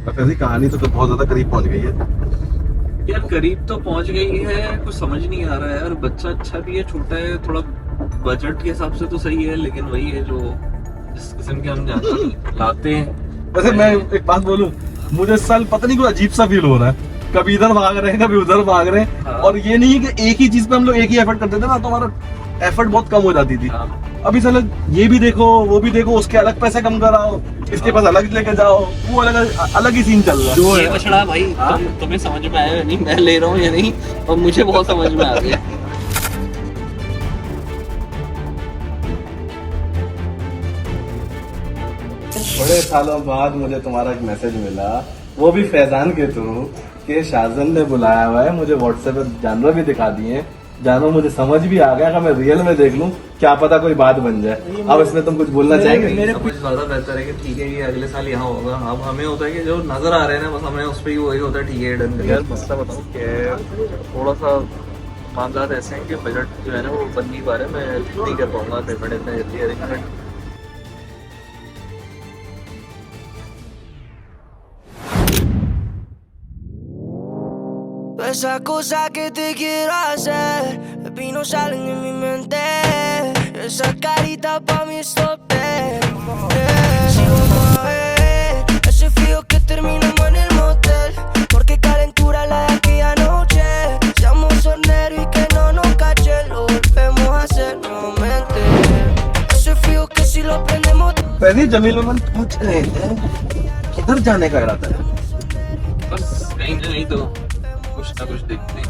ऐसी कहानी तो बहुत ज्यादा करीब पहुंच गई है यार। करीब तो पहुंच गई है, कुछ समझ नहीं आ रहा है यार। बच्चा अच्छा भी है, छोटा है, थोड़ा बजट के हिसाब से तो सही है, लेकिन वही है जो जिस किस्म के हम जानवर लाते हैं। वैसे मैं एक बात बोलूं, मुझे इस साल पता नहीं क्यों अजीब सा फील हो रहा है। कभी इधर भाग रहे हैं, कभी उधर भाग रहे हैं। हाँ। और ये नहीं है कि एक ही चीज पे हम लोग एक ही एफर्ट करते थे ना, तो हमारा एफर्ट बहुत कम हो जाती थी। हाँ। अभी साला ये भी देखो, वो भी देखो, उसके अलग पैसे कम कराओ, इसके पास अलग लेके जाओ, वो अलग अलग ही सीन चल रहा है। ये बछड़ा भाई तुम्हें समझ में आया या नहीं, मैं ले रहा हूँ या नहीं, और मुझे बहुत समझ में आ गया। बड़े सालों बाद मुझे तुम्हारा एक मैसेज मिला, वो भी फैजान के थ्रू, कि शाहजन ने बुलाया हुआ है। मुझे व्हाट्सएप पे जानवर भी दिखा दिए। जानवर मुझे समझ भी आ गया कि मैं रियल में देख लूं, क्या पता कोई बात बन जाए। अब इसमें तुम कुछ बोलना चाहेंगे? समझ ज्यादा बेहतर है कि ठीक है ये अगले साल यहाँ होगा। अब हमें होता है कि जो नजर आ रहे हैं ना, बस हमें उस पर ही वही होता है, ठीक है डन। यार मसला बताऊँ कि थोड़ा सा मामला ऐसे हैं कि बजट जो है ना वो बन नहीं पा रहे। मैं नहीं कर पाऊंगा पेमेंट इतना जल्दी arrangement. Esa cosa que te quiero hacer, no salen de mi mente. Esa carita pa' mí es top 10. Si vamos a ver ese frío que terminamos en el motel, porque calentura la de aquella noche. Seamos horneros y que no nos cache, lo volvemos a hacer nuevamente. Ese frío que si lo prendemos. पहले जमील में पूछ रहे थे किधर जाने का इरादा है? बस कहीं ना कहीं तो कुछ ना कुछ देखते हैं।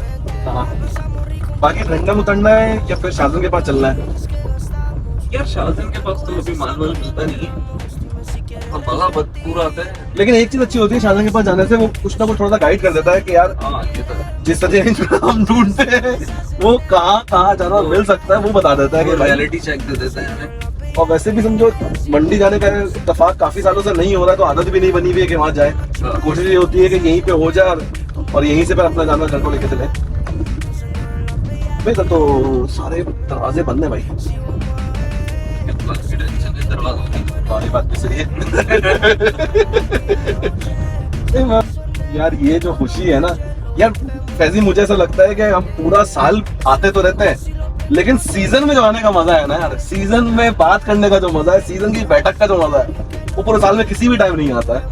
बाकी रंगम उतरना है या फिर शाहजन के पास चलना है? यार शाहजन के पास तो अभी माल वाल मिलता नहीं है, और बड़ा बदपूर आता है। लेकिन एक चीज अच्छी होती है शाहजन के पास जाने से, वो कुछ ना कुछ थोड़ा सा गाइड कर देता है कि यार हाँ ये तो है। जिस रेंज में हम ढूंढते हैं वो कहाँ जानवर मिल सकता है, वो बता देता है कि भाई। रियलिटी चेक दे देते हैं हमें। और वैसे भी समझो मंडी जाने का इत्तेफाक काफी सालों से नहीं हो रहा है, तो आदत भी नहीं बनी हुई है कि वहाँ जाए। कोशिश ये होती है कि यहीं पे हो जाए और यहीं से फिर अपना जानवर घर को लेके चले। भाई तब तो सारे दरवाजे बंद है भाई। तुम्हारी बात भी सही है। यार ये जो खुशी है ना यार फैजी, मुझे ऐसा लगता है कि हम पूरा साल आते तो रहते हैं, लेकिन सीजन में जो आने का मजा है ना यार, सीजन में बात करने का जो मजा है, सीजन की बैठक का जो मजा है, वो पूरे साल में किसी भी टाइम नहीं आता है।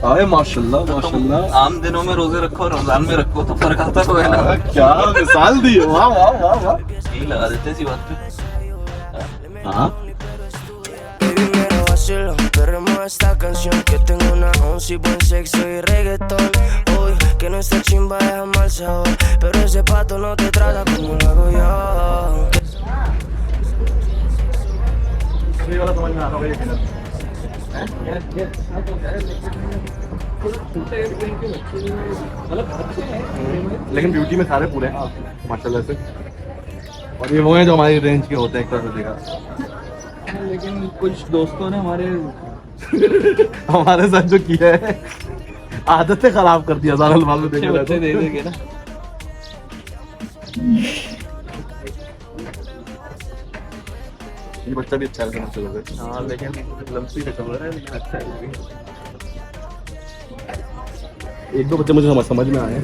अरे माशाल्लाह माशाल्लाह। आम दिनों में रोजे रखो और रमजान में रखो तो फर्क आता तो है ना। क्या मिसाल दी, वाह वाह वाह वाह। यही लगा देते इसी बात पे। हाँ Primero vacilón, perremos esta canción que tengo una once y buen sexo y reggaetón. Uy, que nuestra chimba deja mal sabor, pero ese pato no te trata como lo hago yo. ये वाला समझ में आ रहा है ये लेकिन beauty में सारे पूरे हैं माशाल्लाह से। और ये वो हैं जो हमारी रेंज के होते हैं एक तरह से देखा। लेकिन कुछ दोस्तों ने हमारे हमारे साथ जो किया है, आदतें खराब कर दिया सारा अल्फाज में देखे बच्चे दे देंगे ना। ये बच्चा भी अच्छा है चलो। हाँ लेकिन लंबी से कवर है, लेकिन अच्छा है। एक दो बच्चे मुझे समझ में आए हैं,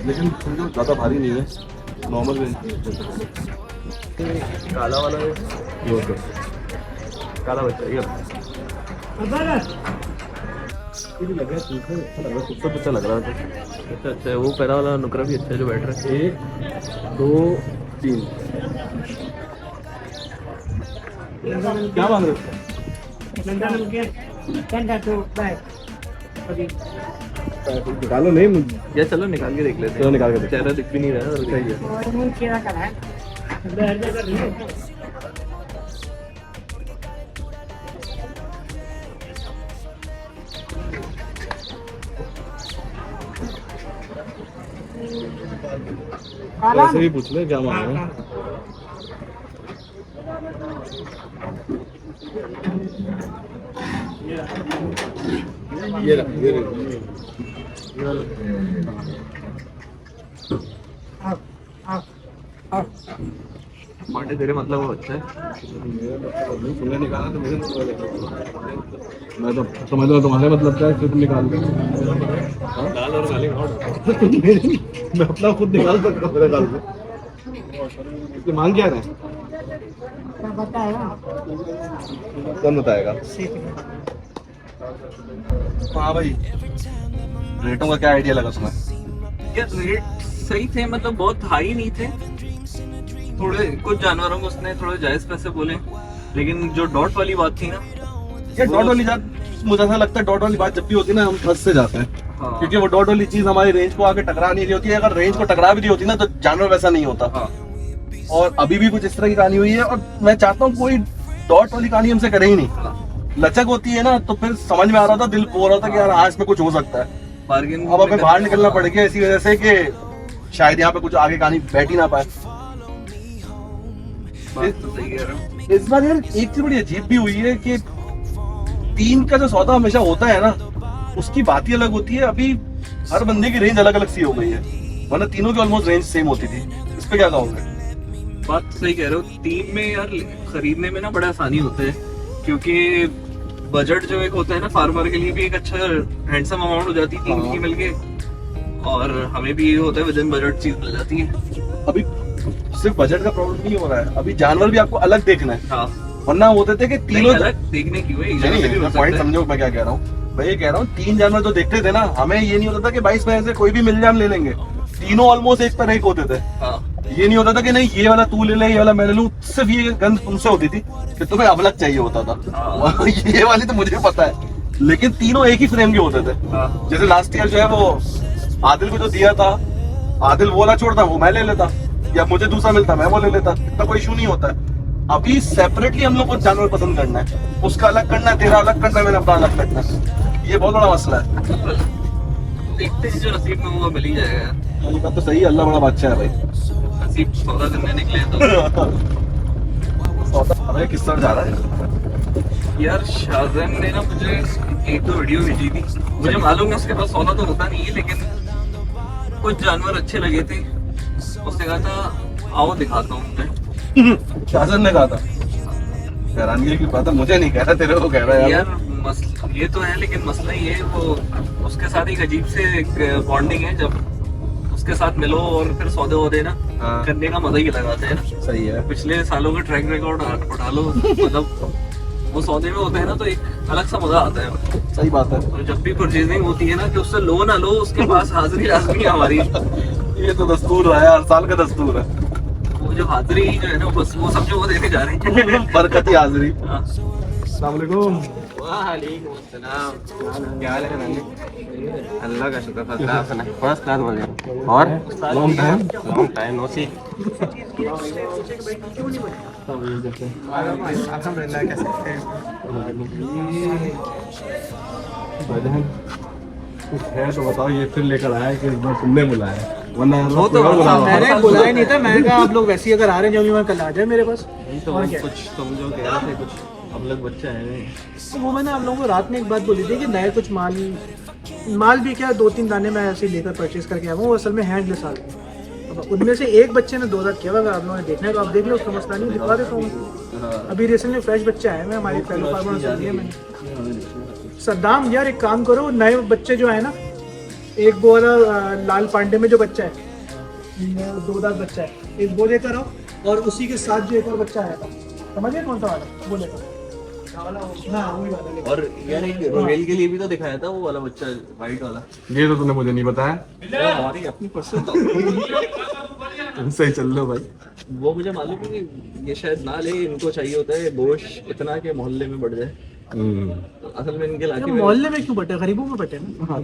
लेकिन समझो ज्यादा भारी नहीं है, नॉर्मल रेंज। काला वाला है, ये तो काला बच्चा ये लगा खूबसूरत बच्चा लग रहा है। अच्छा अच्छा है। वो पहला वाला नुकरा भी अच्छा है जो बैठ रहा है। 1 2 3 क्या मांग रहे हो? निकालो नहीं मुझे। या चलो निकाल के देख लेते चलो हैं। निकाल के देख। चेहरा दिख भी नहीं रहा है। सही है। वैसे भी पूछ ले क्या मांग रहे हैं। ये रख ये पांडे तेरे मतलब वो अच्छा है। तुमने निकाला तो मुझे मैं तो समझ रहा तुम्हारे मतलब क्या है, फिर तुम निकाल दो। लाल और काले मैं अपना खुद निकाल सकता हूँ मेरे ख्याल से। इसकी मांग क्या है? कौन बताएगा? हाँ भाई, रेटों का क्या आइडिया लगा तुम्हें? यार रेट सही थे, मतलब बहुत हाई नहीं थे। थोड़े कुछ जानवरों को उसने थोड़े जायज पैसे बोले, लेकिन जो डॉट वाली बात थी ना, ये डॉट वाली बात, मुझे ऐसा लगता है डॉट वाली बात जब भी होती है ना हम फंस से जाते हैं। हाँ। क्योंकि वो डॉट वाली चीज हमारी रेंज को आके टकरा नहीं रही होती है। अगर रेंज को टकरा भी रही होती ना तो जानवर वैसा नहीं होता। हाँ। और अभी भी कुछ इस तरह की कहानी हुई है, और मैं चाहता हूँ कोई डॉट वाली कहानी हमसे करे ही नहीं। लचक होती है ना तो फिर समझ में आ रहा था, दिल बोल रहा था कि यार आज में कुछ हो सकता है। बार्गेन अब हमें बाहर निकलना पड़ गया इसी वजह से कि शायद यहाँ पे कुछ आगे कहानी बैठ ही ना पाए। बात तो सही कह रहा हूँ। इस बार यार एक चीज बड़ी अजीब भी हुई है कि 3 का जो सौदा हमेशा होता है ना, उसकी बात ही अलग होती है। अभी हर बंदे की रेंज अलग अलग सी हो गई है, वरना तीनों की ऑलमोस्ट रेंज सेम होती थी। इस पे क्या कहोगे? बात तो सही कह रहे हो। 3 में यार खरीदने में ना बड़ा आसानी होता है, क्योंकि बजट जो एक होता है ना फार्मर के लिए भी एक अच्छा हैंडसम अमाउंट हो जाती है 3 की मिलके, और हमें भी ये होता है विदिन बजट चीज मिल जाती है। अभी सिर्फ बजट का प्रॉब्लम नहीं हो रहा है, अभी जानवर भी आपको अलग देखना है। हाँ। वरना होते थे कि तीनों अलग देखने की हुई, एक जगह पे भी हो पॉइंट सकता है। समझो मैं क्या कह रहा हूँ। मैं ये कह रहा हूँ 3 जानवर जो देखते थे ना, हमें ये नहीं होता था कि 22 में से कोई भी मिल जाए हम ले लेंगे। तीनों ऑलमोस्ट एक पर एक होते थे। हाँ। ये नहीं होता था कि नहीं ये वाला तू ले ले, ये वाला मैं ले लूं। सिर्फ ये गंद तुमसे होती थी कि तुम्हें अब अलग चाहिए होता था। हाँ। ये वाली तो मुझे पता है, लेकिन तीनों एक ही फ्रेम के होते थे। हाँ। जैसे लास्ट ईयर जो है वो आदिल को जो दिया था, आदिल वो वाला छोड़ता वो मैं ले लेता, या मुझे दूसरा मिलता मैं वो ले लेता, इतना कोई इशू नहीं होता है। अभी सेपरेटली हम लोग को जानवर पसंद करना है, उसका अलग करना है, तेरा अलग करना है, मैंने अपना अलग करना है। ये बहुत बड़ा मसला है। देखते हैं जो नसीब में होगा मिल ही जाएगा। ये बात तो सही है, अल्लाह बड़ा बादशाह है भाई। नसीब सौदा करने निकले तो सौदा हमें किस तरह जा रहा है? यार शाहजहान ने ना मुझे एक दो वीडियो भेजी थी। मुझे मालूम है उसके पास सौदा तो होता नहीं है, लेकिन कुछ जानवर अच्छे लगे थे। उसने कहा था आओ दिखाता हूँ मैं। शासन ने कहा था? हैरानगी की बात है, मुझे नहीं कह रहा, तेरे को कह रहा है यार मसला ये तो है, लेकिन मसला ये है वो उसके साथ एक अजीब से एक बॉन्डिंग है। जब उसके साथ मिलो और फिर सौदे वौदे ना हाँ। करने का मजा ही अलग आता है ना। सही है। पिछले सालों का ट्रैक रिकॉर्ड उठा लो, मतलब वो सौदे में होते हैं ना तो एक अलग सा मजा आता है। सही बात है। और जब भी परचेजिंग होती है ना कि उससे लो ना लो, उसके पास हाजिरी लाजमी है हमारी। ये तो दस्तूर है, हर साल का दस्तूर है। वो जो हाजिरी जो है ना बस वो समझो वो देने जा रहे हैं। बरकती हाजिरी। हाँ। अस्सलाम वालेकुम। वालेकुम अस्सलाम। क्या हाल है नानी? अल्लाह का शुक्र, फर्स्ट क्लास है, फर्स्ट क्लास बोल रहे हैं। और लॉन्ग टाइम नो सी। अल्हम्दुलिल्लाह, कैसे हैं? कुछ है तो बताओ, ये फिर लेकर आया कि तुमने बुलाया, वरना वो तो मैंने बुलाया नहीं था। मैंने कहा आप लोग वैसे ही अगर आ रहे हैं जो मैं कल आ जाए मेरे पास। तो और क्या? कुछ तुम जो कह रहे थे, कुछ अब लोग बच्चे आए हैं। तो वो मैंने आप लोगों को रात में एक बात बोली थी कि नए कुछ माल भी क्या 2-3 दाने मैं ऐसे ही लेकर परचेज करके आया हूँ। वो असल में हैंडलेस आ गए। अब उनमें से एक बच्चे ने 2 दांत किया हुआ, अगर आप लोगों ने देखना है तो आप देख लो, उसका मसला नहीं, दिखवा देता हूँ। अभी रिसेंटली फ्रेश बच्चे आए हैं हमारे फेलो फार्मर से लिए मैंने। सद्दाम यार एक काम करो, नए बच्चे जो है ना, एक वो वाला लाल पांडे में जो बच्चा है 2 दांत बच्चा है, एक वो लेकर आओ, और उसी के साथ जो एक और बच्चा आया था, समझिए कौन सा वाला, वो लेकर हाँ वही वाला लेकर। और यार एक रोहेल के लिए भी तो दिखाया था वो वाला बच्चा वाइट वाला। ये तो तूने मुझे नहीं बताया। हमारी अपनी पसंद। सही चल लो भाई। वो मुझे मालूम है कि ये शायद ना ले, इनको चाहिए होता है गोश इतना के मोहल्ले में बढ़ जाए। तो असल में इनके इलाके में मोहल्ले में क्यों बटे, गरीबों में बटे ना।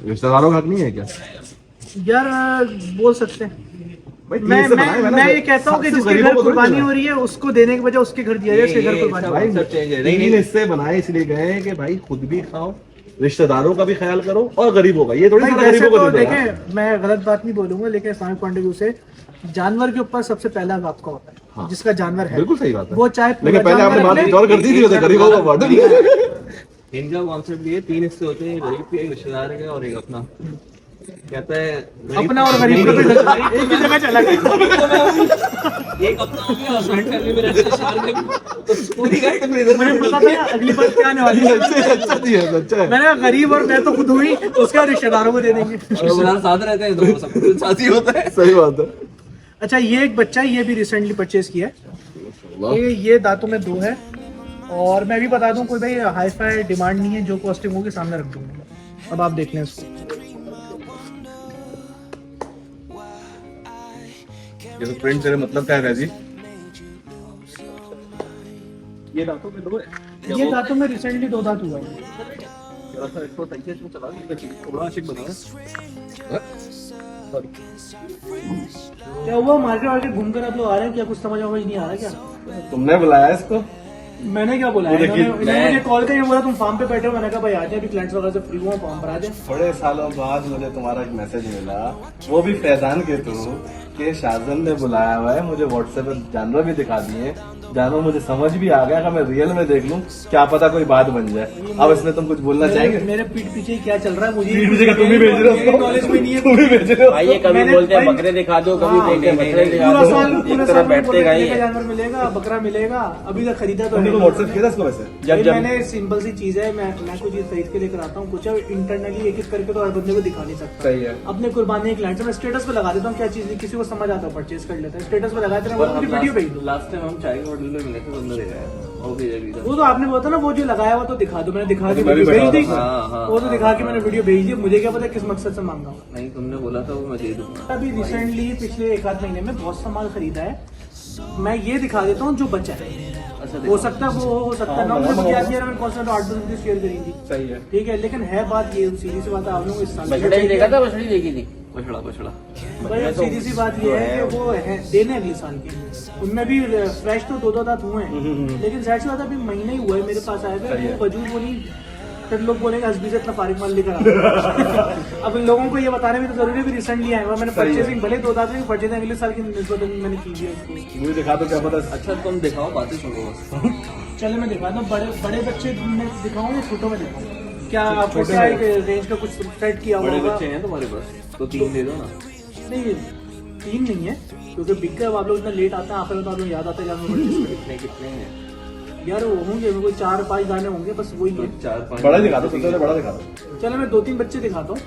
रिश्तेदारों का हक नहीं है क्या? यार बोल सकते हैं। भाई मैं ये कहता हूँ कि जिसके घर कुर्बानी हो रही है उसको देने के बजाय उसके घर दिया जाए, उसके घर कुर्बानी हो रही है। सब चेंज है। तीन हिस्से बनाए इसलिए गए कि भाई खुद भी खाओ, रिश्तेदारों का भी ख्याल करो और गरीबों का। ये थोड़ी भाई सा वैसे गरीबों को तो दे दो यार। देखें, मैं गलत बात नहीं बोलूंगा, लेकिन इस्लामिक पॉइंट ऑफ व्यू से जानवर के ऊपर सबसे पहला हक आपका होता है। हाँ। जिसका जानवर है बिल्कुल सही बात है। वो चाहे लेकिन पहले आपने बात कुछ और कर दी थी, गरीबों का बांटो। इनका कॉन्सेप्ट ये 3 हिस्से होते हैं, गरीब के, एक रिश्तेदार के और एक अपना। कहता है अपना और गरीब का एक ही जगह चला गया। एक हफ्ता हो गया स्वेट करने में रहते शार तो पूरी गाड़ी फ्रीजर में मुझे पता था अगली बार क्या आने वाली है। अच्छा जी है, अच्छा है। मैंने कहा गरीब और मैं तो खुद हुई, उसका रिश्तेदारों को दे देंगे। रिश्तेदार साथ रहते हैं तो सब कुछ साथ ही होता है। सही बात है। अच्छा ये एक बच्चा है, ये भी रिसेंटली परचेज किया है। ये दांतों में 2 है। और मैं भी बता दूं कोई भाई हाई फाई डिमांड नहीं है, जो कॉस्टिंग होगी सामने रख दूंगा। अब आप देख लें इसको। ये तो प्रिंट तेरे मतलब क्या है जी? ये दांतों में 2 है। ये दांतों में रिसेंटली 2 दांत हुआ है। थोड़ा सा इसको तरीके से चला दो, थोड़ा आशिक बना। क्या हुआ, मार्केट घूमकर आप लोग आ रहे हैं क्या? कुछ समझ नहीं आ रहा क्या? तुमने बुलाया इसको? मैंने क्या बोला है? मुझे इन्होंने मुझे कॉल करके बोला तुम फार्म पे बैठे हो। मैंने कहा भाई आ जाए, अभी क्लाइंट्स वगैरह से फ्री हुआ, फार्म पर आ जाए। बड़े सालों बाद मुझे तुम्हारा एक मैसेज मिला, वो भी फैजान के थ्रू कि शाहजन ने बुलाया हुआ है। मुझे व्हाट्सएप पे जानवर भी दिखा दिए। जानवर मुझे समझ भी आ गया कि मैं रियल में देख लूं, क्या पता कोई बात बन जाए। अब इसमें तुम कुछ बोलना चाहेंगे? मेरे पीठ पीछे क्या चल रहा है मुझे पीठ पीछे का तुम भी भेज रहे हो उसको? नॉलेज में नहीं है। तुम भी भेज रहे हो? भाई ये कभी बोलते हैं बकरे दिखा दो, कभी बोलते हैं बकरे दिखा पूरा दो, साल एक तरफ बैठते गए। जानवर मिलेगा, बकरा मिलेगा, अभी तक खरीदा तो तुमने है। तो व्हाट्सएप किया था इसको वैसे? भाई मैंने सिंपल सी चीज है, मैं कोई चीज खरीद के लेकर आता हूँ, कुछ इंटरनली एक एक करके तो हर बंदे को दिखा नहीं सकता। सही है। अपने कुर्बानी क्लाइंट से मैं स्टेटस पे लगा देता हूँ, क्या चीज नहीं किसी को समझ आता है परचेज कर लेता है, स्टेटस पे लगा देता हूँ, मुझे वीडियो भेज दो। लास्ट टाइम हम चाय के होटल में मिले थे, बंदा दे रहा है वो भी जगह वो तो आपने बोला था ना, वो जो लगाया हुआ तो दिखा दो, मैंने दिखा के मैं भी वीडियो भेज दी। बैठा हाँ, वो तो दिखा के मैंने वीडियो भेज दी, मुझे क्या पता किस मकसद से मांगा हूँ। नहीं, तुमने बोला था वो मैं दे दूंगा। अभी रिसेंटली पिछले 1-8 महीने में बहुत सामान खरीदा है। मैं ये दिखा देता हूँ जो बचा है। अच्छा हो सकता है वो हो सकता है ना, मुझे याद नहीं आ रहा, मैंने कौन सा 8-10 वीडियो शेयर करी थी। सही है। ठीक है, लेकिन है बात ये, सीधी सी बात है, आप लोगों को इस साल बछड़ा ही देखा था, बछड़ी देखी थी। बछड़ा भाई अब सीधी सी बात ये है कि वो है देने अगले साल के, उनमें भी फ्रेश तो 2-2 दांत हुए हैं, लेकिन जाहिर सी बात है अभी महीना ही हुआ है मेरे पास आए हुए, वो वजूद वो नहीं, फिर लोग बोलेंगे हसबी से इतना फारिग माल लेकर आ। अब इन लोगों को ये बताने में तो जरूरी भी रिसेंटली आया हुआ, मैंने परचेसिंग भले 2 दांत में परचेसिंग अगले साल की निस्बत मैंने की है उसको। मुझे दिखा दो, क्या पता। अच्छा तुम दिखाओ, बातें सुनो बस। चलो मैं दिखाता हूँ, बड़े बच्चे में दिखाऊँ या छोटों में दिखाऊँ? क्या आपको क्या रेंज का कुछ सेट किया बड़े होगा? बच्चे हैं तुम्हारे पास तो 3 दे दो ना। नहीं 3 नहीं है, क्योंकि बिक गए। आप लोग इतना लेट आते हैं, आखिर में तो आप लोग याद आते हैं कितने कितने हैं यार, वो होंगे कोई 4-5 दाने होंगे बस, वही है। 4-5 बड़ा दिखा दो, सबसे पहले बड़ा दिखा दो। चलो मैं 2-3 बच्चे दिखाता हूँ,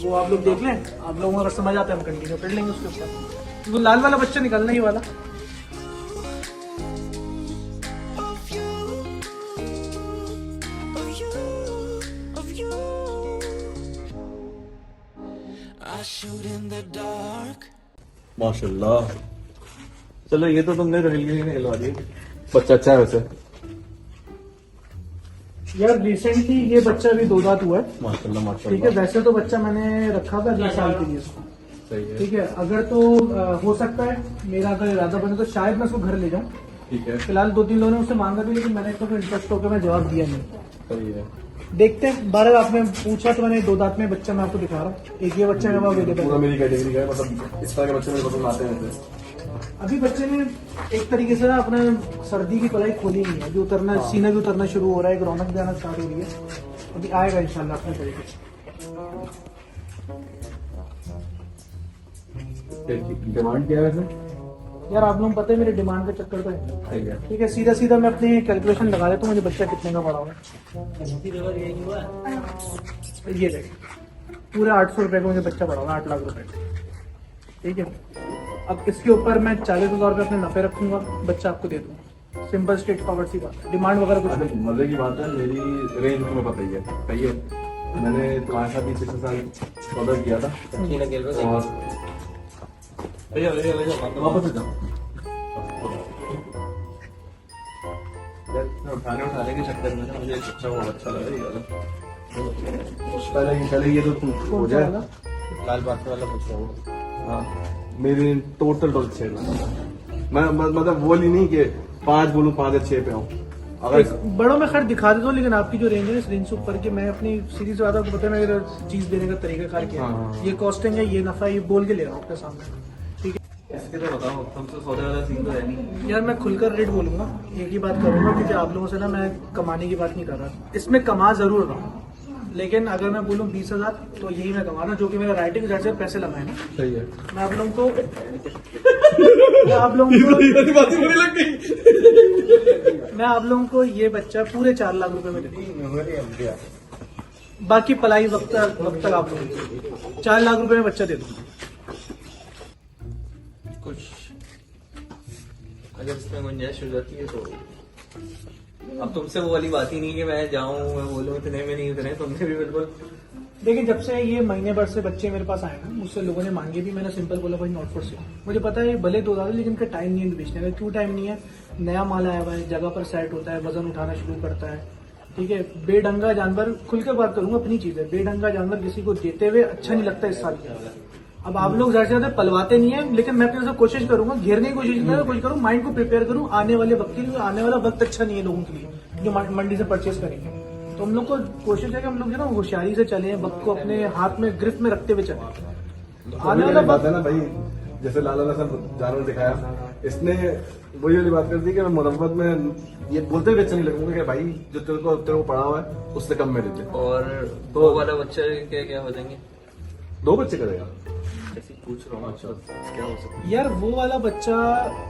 वो आप लोग देख लें। आप लोगों को अगर समझ आता है हम कंटिन्यू कर लेंगे उसके ऊपर। वो लाल वाला बच्चा निकलना ही वाला। I shoot in the dark. माशाल्लाह। चलो ये तो तुमने रियली हिलवा दी। बच्चा अच्छा है वैसे। यार रिसेंटली ये बच्चा भी 2 दांत हुआ है। माशाल्लाह ठीक है, माशाल्लाह। वैसे तो बच्चा मैंने रखा था 2 साल के लिए इसको। सही है। ठीक है, अगर तो हो सकता है मेरा अगर इरादा बने तो शायद मैं उसको घर ले जाऊँ। ठीक है। फिलहाल 2-3 लोगों ने उससे मांगा भी, लेकिन मैंने इसको इंटरेस्ट होकर मैं जवाब दिया नहीं। सही है। देखते हैं, 12 आपने पूछा तो मैंने 2 दांत में बच्चा मैं आपको दिखा रहा हूँ। एक ये बच्चा मेरे पास अवेलेबल पूरा है। मेरी कैटेगरी का है, मतलब इस तरह के बच्चे मेरे पसंद आते हैं। अभी बच्चे ने एक तरीके से ना अपने सर्दी की पलाई खोली नहीं है, अभी उतरना, सीना भी उतरना शुरू हो रहा है, एक रौनक भी आना स्टार्ट हो रही है। अभी आएगा इंशाल्लाह अपने तरीके से। डिमांड क्या है वैसे? यार आप लोगों को पता है मेरे डिमांड का चक्कर तो है। ठीक है। ठीक है, सीधा सीधा मैं अपनी कैलकुलेशन लगा देता हूँ, मुझे बच्चा कितने का पड़ा हुआ है। ये देख, पूरे 800 रुपए का मुझे बच्चा पड़ा हुआ है, 8 लाख रुपए। ठीक है, अब इसके ऊपर मैं 40,000 रुपये अपने नफे रखूंगा, बच्चा आपको दे दूंगा। सिंपल स्ट्रेट फॉरवर्ड सी बात है, डिमांड वगैरह कुछ नहीं। मजे की बात है, मेरी रेंज तुम्हें पता ही है। सही है। मैंने तुम्हारे साथ ही पिछले साल ऑर्डर किया था और वापस जाओ। उठाने के चक्कर में ना मुझे एक अच्छा बहुत अच्छा लगा ये वाला। पहले ये तो तुम हो जाए। लाल बात वाला पूछ रहा हूँ। हाँ, मेरी टोटल 6 मैं मतलब वो नहीं कि 5 बोलूं 5 या 6 पे आऊँ। अगर बड़ों में खैर दिखा देता हूँ, लेकिन आपकी जो रेंज है इस रेंज से ऊपर की, मैं अपनी सीधी सी बात आपको पता है मेरा चीज देने का तरीका कार क्या है। हाँ। ये कॉस्टिंग है, ये नफा, ये बोल के ले रहा हूँ आपके सामने। ठीक है, इसके तो बताओ, तुमसे सौदे वाला सीन तो है नहीं। यार मैं खुलकर रेट बोलूंगा, एक ही बात करूंगा, क्योंकि आप लोगों से ना मैं कमाने की बात नहीं कर रहा। इसमें कमा जरूर रहा हूँ, लेकिन अगर मैं बोलूँ 20,000 तो यही मैं कमा रहा हूँ, जो कि मेरा राइटिंग जैसे पैसे लगाए ना। सही है। मैं आप लोगों को मैं आप लोगों को ये बच्चा पूरे 4 लाख रुपए में दे दूंगा, बाकी पलाई वक्त तक आप लोगों को 4 लाख रुपए में बच्चा दे दूंगा। कुछ अगर इसमें गुंजाइश हो जाती है तो अब तुमसे वो वाली बात ही नहीं कि मैं जाऊं मैं बोलूं इतने में नहीं उतने, तुमने भी बिल्कुल। लेकिन जब से ये महीने भर से बच्चे मेरे पास आए ना, मुझसे लोगों ने मांगे भी, मैंने सिंपल बोला भाई नॉट फॉर सेल। मुझे पता है ये भले 2 लाख, लेकिन इनका टाइम नहीं है बेचने का। क्यों टाइम नहीं है? नया माल आया हुआ है, जगह पर सेट होता है, वजन उठाना शुरू करता है, ठीक है। बेढंगा जानवर, खुल कर बात करूंगा, अपनी चीज है, बेढंगा जानवर किसी को देते हुए अच्छा नहीं लगता इस साल के। अब आप लोग ज्यादा से ज्यादा पलवाते नहीं है, लेकिन मैं अपने से कोशिश करूंगा, घेरने की कोशिश करूँ, माइंड को प्रिपेयर करूँ आने वाले वक्त के लिए। आने वाला वक्त अच्छा नहीं है लोगों के लिए जो मंडी से परचेज करेंगे। तो हम लोग को कोशिश है कि हम लोग जो ना होशियारी से चले, वक्त को अपने हाथ में ग्रिफ्ट में रखते हुए चले। आने वाला बात वक्त है ना भाई, जैसे लाला ने सब जानवर दिखाया, इसने वही वाली बात कर दी कि मैं मुरब्बत में ये बोलते हुए अच्छा नहीं लगूंगा कि भाई जो तेरे को पढ़ा हुआ है उससे कम में देते। और तो- वो वाला बच्चा क्या क्या हो जाएंगे? 2 बच्चे करेगा। ऐसे ही पूछ रहा हूँ, अच्छा क्या हो सकता है? यार वो वाला बच्चा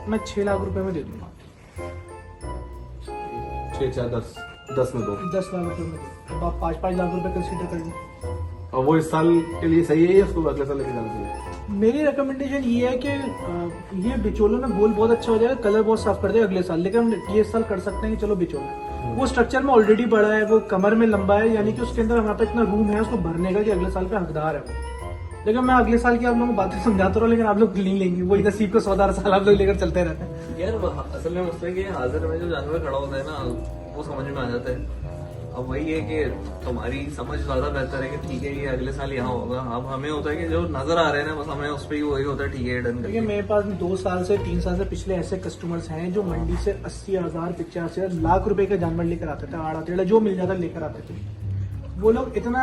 मैं 6 लाख रुपए में दे दूंगा। 6 4 10 में 2। 10 लाख रुपए में अब आप 5-5 लाख रुपए कंसीडर कर लो। और वो इस साल के लिए सही है या उसको अगले साल लेके जाना चाहिए? मेरी रिकमेंडेशन ये है कि ये बिचौलों में गोल बहुत अच्छा हो जाएगा, कलर बहुत साफ कर देगा अगले साल। लेकिन हम ये इस साल कर सकते हैं कि चलो बिचौला वो स्ट्रक्चर में ऑलरेडी बड़ा है, वो कमर में लंबा है, यानी कि उसके अंदर हमारे पास इतना रूम है उसको भरने का कि अगले साल पे हकदार है वो। लेकिन मैं अगले साल की आप लोगों को बातें समझाता रहा, लेकिन आप लोग नहीं लेंगे, वही नसीब का सौदा साल आप लोग लेकर चलते रहते हैं। यार असल में मुझसे कि हाजिर में जो जानवर खड़ा होता है ना वो समझ में आ जाता है। अब वही है कि तुम्हारी समझ ज्यादा बेहतर है कि ठीक है ये अगले साल यहाँ होगा। अब हमें होता है कि जो नजर आ रहे हैं ना बस हमें उस पर ही वही होता है, ठीक है डन देखिए मेरे पास 2 साल से 3 साल से पिछले ऐसे कस्टमर्स हैं जो मंडी से 80,000 85,000 लाख रुपए का जानवर लेकर आते थे, आड़ा टेढ़ा जो मिल जाता लेकर आते थे। वो लोग इतना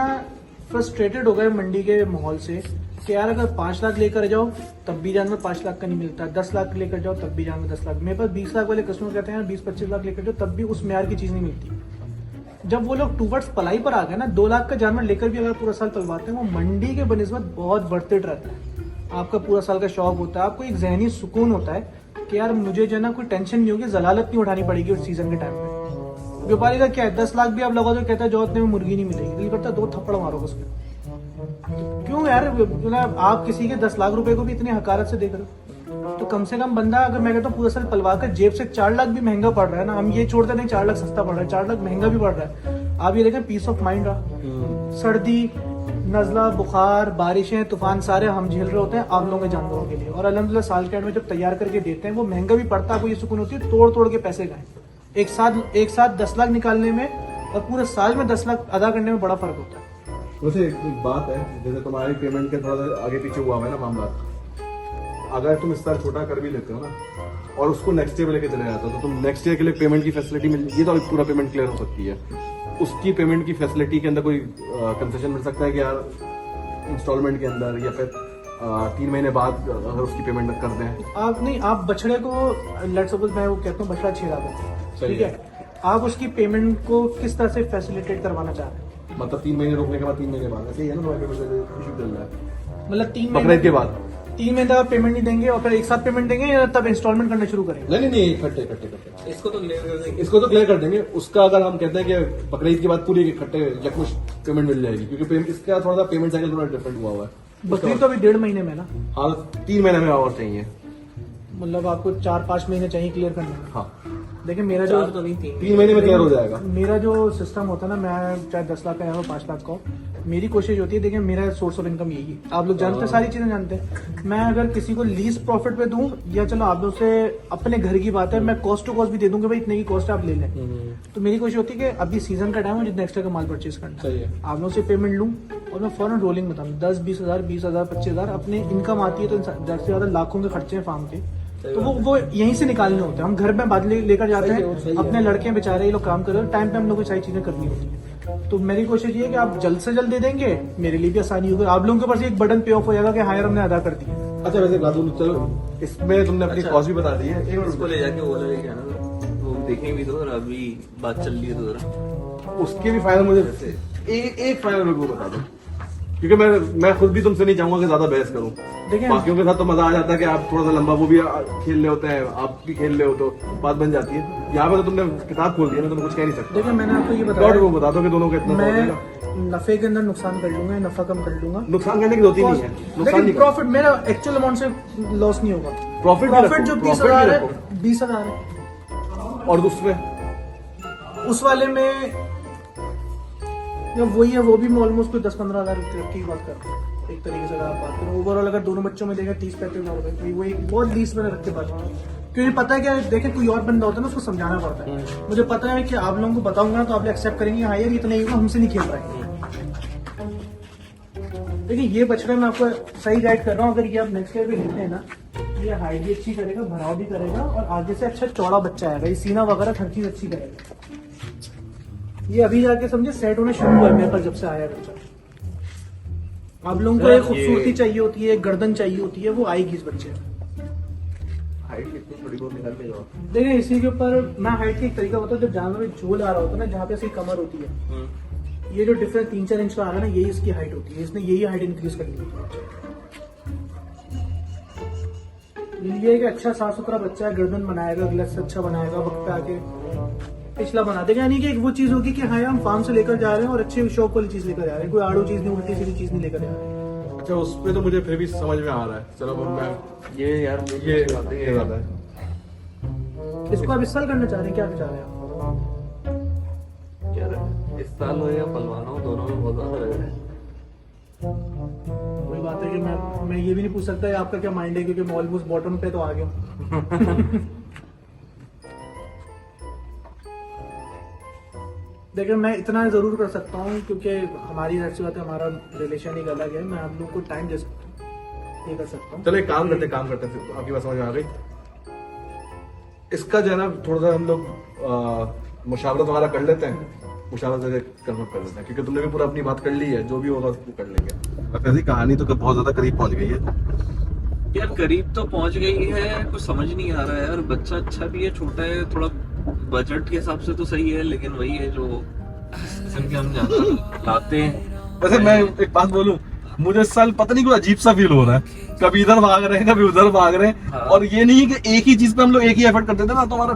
फ्रस्ट्रेटेड हो गए मंडी के माहौल से कि यार अगर 5 लाख लेकर जाओ तब भी जानवर 5 लाख का नहीं मिलता, 10 लाख लेकर जाओ तब भी जानवर 10 लाख। मेरे पास 20 लाख वाले कस्टमर कहते हैं 20-25 लाख लेकर जाओ तब भी उस म्यार की चीज नहीं मिलती। जब वो लोग टूवर्ड्स पलाई पर आ गए ना, 2 लाख का जानवर लेकर भी अगर पूरा साल पलवाते हैं, वो मंडी के बनिस्बत बहुत वर्थ इट रहता है। आपका पूरा साल का शौक होता है, आपको एक जहनी सुकून होता है कि यार मुझे जो है ना कोई टेंशन नहीं होगी, जलालत नहीं उठानी पड़ेगी उस सीजन के टाइम पे। व्यापारी का क्या है, 10 लाख भी आप लगा दो, कहता है जो उतने में मुर्गी नहीं मिलेगी, दिल करता है 2 थप्पड़ मारो उस पर। क्यों यार, मतलब आप किसी के 10 लाख रुपए को भी इतनी हकारत से देख रहे हो, तो कम से कम बंदा अगर मैं कहता हूँ पूरा साल पलवा कर जेब से 4 लाख भी महंगा पड़ रहा है ना, हम ये छोड़ते नहीं 4 लाख सस्ता पड़ रहा है, 4 लाख महंगा भी पड़ रहा है। आप ये देखें पीस ऑफ माइंड रहा, सर्दी नजला बुखार बारिशें तूफान सारे हम झेल रहे होते हैं आप लोगों के जानवरों के लिए, और अल्हम्दुलिल्लाह साल के एंड में जब तैयार करके देते हैं वो महंगा भी पड़ता है, आपको ये सुकून होती है तोड़ तोड़ के पैसे गए। एक साथ 10 लाख निकालने में और पूरे साल में 10 लाख अदा करने में बड़ा फर्क होता है। वैसे एक बात है, जैसे तुम्हारी पेमेंट के थोड़ा सा आगे पीछे हुआ है ना मामला, अगर तुम इस साल छोटा कर भी लेते हो ना और उसको नेक्स्ट ईयर में लेके चले जाते हो तो तुम नेक्स्ट ईयर के लिए पेमेंट की फैसिलिटी मिल, ये तो पूरा पेमेंट क्लियर हो सकती है, उसकी पेमेंट की फैसिलिटी के अंदर कोई कंसेशन मिल सकता है कि यार इंस्टॉलमेंट के अंदर या फिर 3 महीने बाद अगर उसकी पेमेंट कर दें। आप नहीं, आप बछड़े को लेट्स सपोज मैं वो कहता हूँ बछड़ा छेड़ा दो, ठीक है, आप उसकी पेमेंट को किस तरह से फैसिलिटेट करवाना चाह रहे हैं? मतलब 3 महीने रोकने के बाद 3 महीने बाद ऐसे ही है ना, तुम्हारी पेमेंट इशू चल रहा है मतलब 3 बकरीद के बाद 3 महीने तक पेमेंट नहीं देंगे और फिर एक साथ पेमेंट देंगे या तब इंस्टॉलमेंट करना शुरू करेंगे? नहीं इकट्ठे इसको तो क्लियर कर देंगे। इसको तो क्लियर कर देंगे। उसका अगर हम कहते हैं कि बकरीद के बाद पूरी इकट्ठे यकमुश्त पेमेंट मिल जाएगी, क्योंकि इसका थोड़ा सा पेमेंट साइकिल थोड़ा डिफरेंट हुआ है। बकरीद तो अभी 1.5 महीने में ना, हाँ 3 महीने में और चाहिए, मतलब आपको 4-5 महीने चाहिए क्लियर करने में। हाँ देखिए मेरा जो 3 महीने में क्लियर हो जाएगा। मेरा जो सिस्टम होता है ना, मैं चाहे 10 लाख का या 5 लाख का हो, मेरी कोशिश होती है, देखिए मेरा सोर्स ऑफ इनकम यही है, आप लोग जानते हैं, सारी चीजें जानते हैं। मैं अगर किसी को लीज प्रॉफिट पे दूं या चलो आप लोग से अपने घर की बात है, मैं कॉस्ट टू कॉस्ट भी दे दूंगा, भाई इतने की कॉस्ट आप ले लें, तो मेरी कोशिश होती है कि अभी सीजन का टाइम है, जितना एक्स्ट्रा का माल परचेज करना है आप लोग से पेमेंट लूं और मैं फौरन रोलिंग बताऊं 10-20 हज़ार 20 हज़ार 25 हज़ार अपनी इनकम आती है, तो ज्यादा से ज्यादा लाखों के खर्चे हैं फार्म के, तो वो यहीं से निकालने होते हैं। हम घर में बाद लेकर जाते हैं, अपने लड़के बेचारे ये लोग काम कर रहे हैं, टाइम पे हम लोग को सारी चीजें करनी होती है। तो मेरी कोशिश ये है कि आप जल्द से जल्द दे देंगे, मेरे लिए भी आसानी होगी, आप लोगों के पास एक बटन पे ऑफ हो जाएगा कि हायर हमने अदा कर दिया। अच्छा वैसे राहुल चलो इसमें तुमने अपनी कॉस्ट भी बता दी है, एक मिनट इसको ले जाके वो लेके आना, वो देखें भी तो, और अभी बात चल रही है तो जरा उसके भी फायदा मुझे एक फाइनल मेरे को बता दो, क्योंकि मैं खुद भी तुमसे नहीं चाहूंगा कि ज्यादा बहस करूं। देखिए बाकियों के साथ तो मजा आ जाता है कि आप थोड़ा सा लंबा वो भी खेल रहे होते हैं, आप भी खेल रहे हो तो बात बन जाती है। यहाँ पे तो तुमने किताब खोल दी, मैं तुम्हें कुछ कह नहीं सकता। देखिए मैंने आपको ये डॉट बताया, वो बता दो कि दोनों का इतना मैं होगा। नफे के अंदर नुकसान कर लूंगा, नफा कम कर लूंगा। नुकसान करने की जरूरत ही नहीं है, नुकसान लेकिन नहीं प्रॉफिट मेरा एक्चुअल अमाउंट से लॉस नहीं होगा। प्रॉफिट प्रॉफिट जो 20,000 है, रखो। 20,000 है। और दूसरे उस वाले में या वही है, वो भी मैं ऑलमोस्ट कोई 10-15,000 की बात कर रहा हूँ एक तरीके से। अगर आप बात करें ओवरऑल, अगर दोनों बच्चों में देखें 30-35,000 रुपए, वो एक बहुत लीस्ट मैंने रख के बात की। क्योंकि पता है क्या, देखें कोई और बंदा होता है ना, उसको समझाना पड़ता है। मुझे पता है कि आप लोगों को बताऊंगा तो आप लोग एक्सेप्ट करेंगे, हाँ यार इतना ही होगा, हमसे नहीं खेल पाएंगे। देखिए ये बछड़ा मैं आपको सही गाइड कर रहा हूँ, अगर ये आप नेक्स्ट ईयर भी लेते हैं ना, ये हाइट भी अच्छी करेगा, भराव भी करेगा और आगे से अच्छा चौड़ा बच्चा आएगा, ये सीना वगैरह हर चीज अच्छी करेगा। ये अभी जाके समझे सेट होना शुरू हुआ है मेरे पास जब से आया बच्चा। आप लोगों को एक खूबसूरती चाहिए होती है, एक गर्दन चाहिए होती है, वो आएगी इस बच्चे में। हाइट कितनी थोड़ी बहुत निकाल के जाओ। देखिए इसी के ऊपर मैं हाइट का एक तरीका होता है, जब जानवर में झोल आ रहा होता है ना, जहाँ पे ऐसी कमर होती है, ये जो डिफरेंस 3-4 इंच का आ रहा है ना, यही इसकी हाइट होती है। इसने यही हाइट इंक्रीज करनी होती है। ये एक अच्छा साफ सुथरा बच्चा है, गर्दन बनाएगा, ग्लस से अच्छा बनाएगा, वक्त पे आके पिछला बना देगा। यानी कि एक वो चीज होगी कि हाँ हम फार्म से लेकर जा रहे हैं और अच्छे शौक वाली चीज लेकर जा रहे हैं, कोई आड़ू चीज नहीं, उल्टी सीधी चीज नहीं लेकर जा रहे हैं। अच्छा उस पे तो मुझे फिर भी समझ में आ रहा है। चलो अब मैं ये यार ये बात है। इसको आप इस साल करना चाह रहे हैं, क्या विचार है आप? यार इस साल हो या पलवान हो, दोनों में बहुत ज्यादा लग रहा है। वही बात है कि मैं ये भी नहीं पूछ सकता है आपका क्या माइंड है, क्योंकि मैं ऑलमोस्ट बॉटम पे तो आ गया हूँ। देखिए मैं इतना जरूर कर सकता हूँ, क्योंकि हमारी ऐसी बात है, हमारा रिलेशन एक अलग है, मैं आप लोगों को टाइम दे सकता हूँ, ये कर सकता हूँ। चलो एक काम करते फिर आपकी बात समझ में आ गई। इसका जो है ना थोड़ा सा हम लोग मुशावरत वगैरह कर लेते हैं, मुशावरत से कन्फर्म कर लेते हैं, क्योंकि तुमने भी पूरा अपनी बात कर ली है, जो भी होगा वो कर लेंगे। वैसे कहानी तो बहुत ज्यादा करीब पहुंच गई है यार, करीब तो पहुंच गई है, कुछ समझ नहीं आ रहा है यार। बच्चा अच्छा भी है, छोटा है, थोड़ा बजट के हिसाब से तो सही है, लेकिन वही है जो किस्म के हम ज्यादा लाते हैं। वैसे मैं एक बात बोलूं, मुझे इस साल पता नहीं कुछ अजीब सा फील हो रहा है, कभी इधर भाग रहे हैं, कभी उधर भाग रहे हैं। हाँ। और ये नहीं है कि एक ही चीज पे हम लोग एक ही एफर्ट करते थे ना, तो हमारा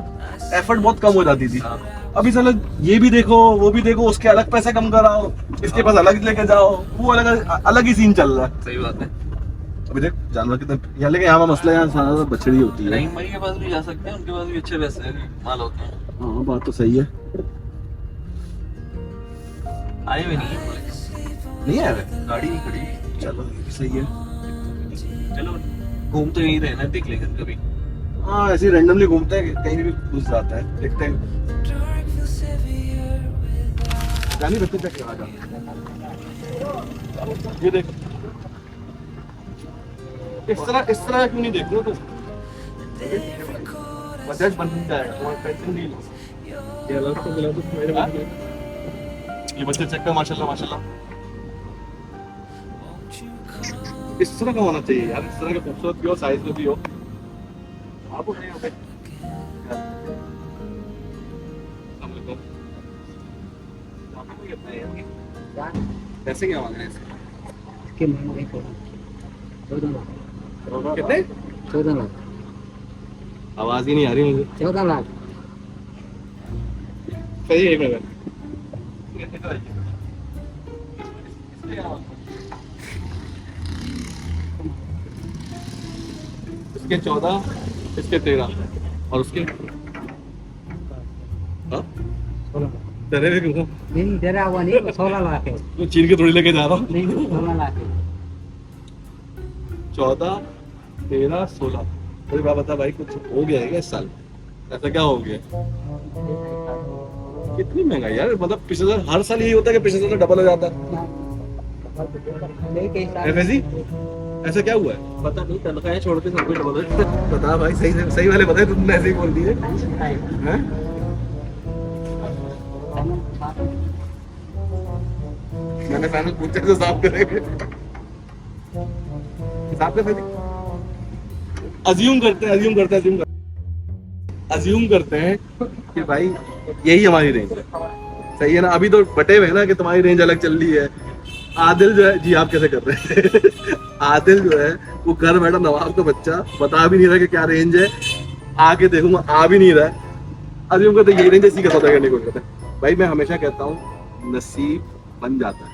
एफर्ट बहुत कम हो जाती थी। हाँ। अभी चलो ये भी देखो, वो भी देखो, उसके अलग पैसे कम कराओ, इसके पास अलग लेके जाओ, वो अलग ही सीन चल रहा है। सही बात है। अभी देख जानवर कितने यहाँ, लेकिन यहाँ मसला यहाँ सारा बछड़ी होती है। रहीम भाई के पास भी जा सकते हैं, उनके पास भी अच्छे पैसे माल होते हैं। हाँ बात तो सही है। आए हुए नहीं है, नहीं है गाड़ी नहीं खड़ी। चलो ये भी सही है। चलो घूम तो यहीं रहे ना, देख लेंगे कभी। हाँ ऐसे रैंडमली घूमते हैं, कहीं भी घुस जाता है, देखते हैं। जानी बच्चे तक आ जाते हैं। ये देख इस तरह क्यों नहीं देख रहे हो तुम? बजट बन जाएगा, तुम्हारा टेंशन नहीं लो। ये अलग से मिला तो मेरे बन गए। ये बच्चे चेक कर, माशाल्लाह माशाल्लाह। इस तरह का होना चाहिए यार, इस तरह का खूबसूरत भी हो, साइज में भी हो। आपको नहीं हो गए। पैसे क्या मांग रहे हैं इसके? कितने? 14 लाख। आवाज ही नहीं आ रही मुझे। 14 लाख। सही है, एक मिनट। इसके 14, इसके 13 और उसके तेरे भी क्यों? नहीं तेरा हुआ नहीं, 16 लाख है। तो चीन के थोड़ी लेके जा रहा हूँ। नहीं 16 लाख है। 14, 13, 16। कोई बात बता भाई, कुछ हो गया है क्या इस साल? ऐसा क्या हो गया? कितनी महंगाई यार, मतलब पिछले साल हर साल यही होता है कि पिछले साल डबल हो जाता है। FSC? ऐसा क्या हुआ है? पता नहीं, तनख्वाहें छोड़ के सब कुछ डबल। बता भाई, सही वाले बताए, तुमने ऐसे ही बोल दिए हैं? मैंने फाइनल पूछे तो साफ करेंगे, हिसाब कर अज्यूम करते हैं कि भाई यही हमारी रेंज है। सही है ना, अभी तो बटे हुए हैं ना कि तुम्हारी रेंज अलग चल रही है। आदिल जो है, जी आप कैसे कर रहे हैं आदिल जो है वो घर बैठा नवाब का बच्चा बता भी नहीं रहा कि क्या रेंज है, आके देखूंगा आ भी नहीं रहा है। अभी हम कहते ये रेंज इसी का सौदा करने को कहते हैं। भाई मैं हमेशा कहता हूँ नसीब बन जाता है,